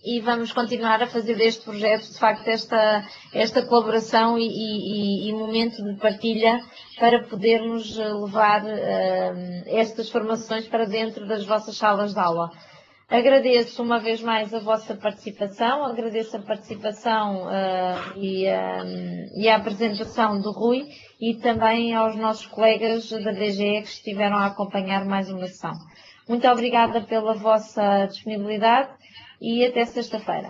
E vamos continuar a fazer deste projeto, de facto, esta colaboração e momento de partilha para podermos levar estas formações para dentro das vossas salas de aula. Agradeço uma vez mais a vossa participação, agradeço a participação e a apresentação do Rui e também aos nossos colegas da DGE que estiveram a acompanhar mais uma sessão. Muito obrigada pela vossa disponibilidade. E até sexta-feira.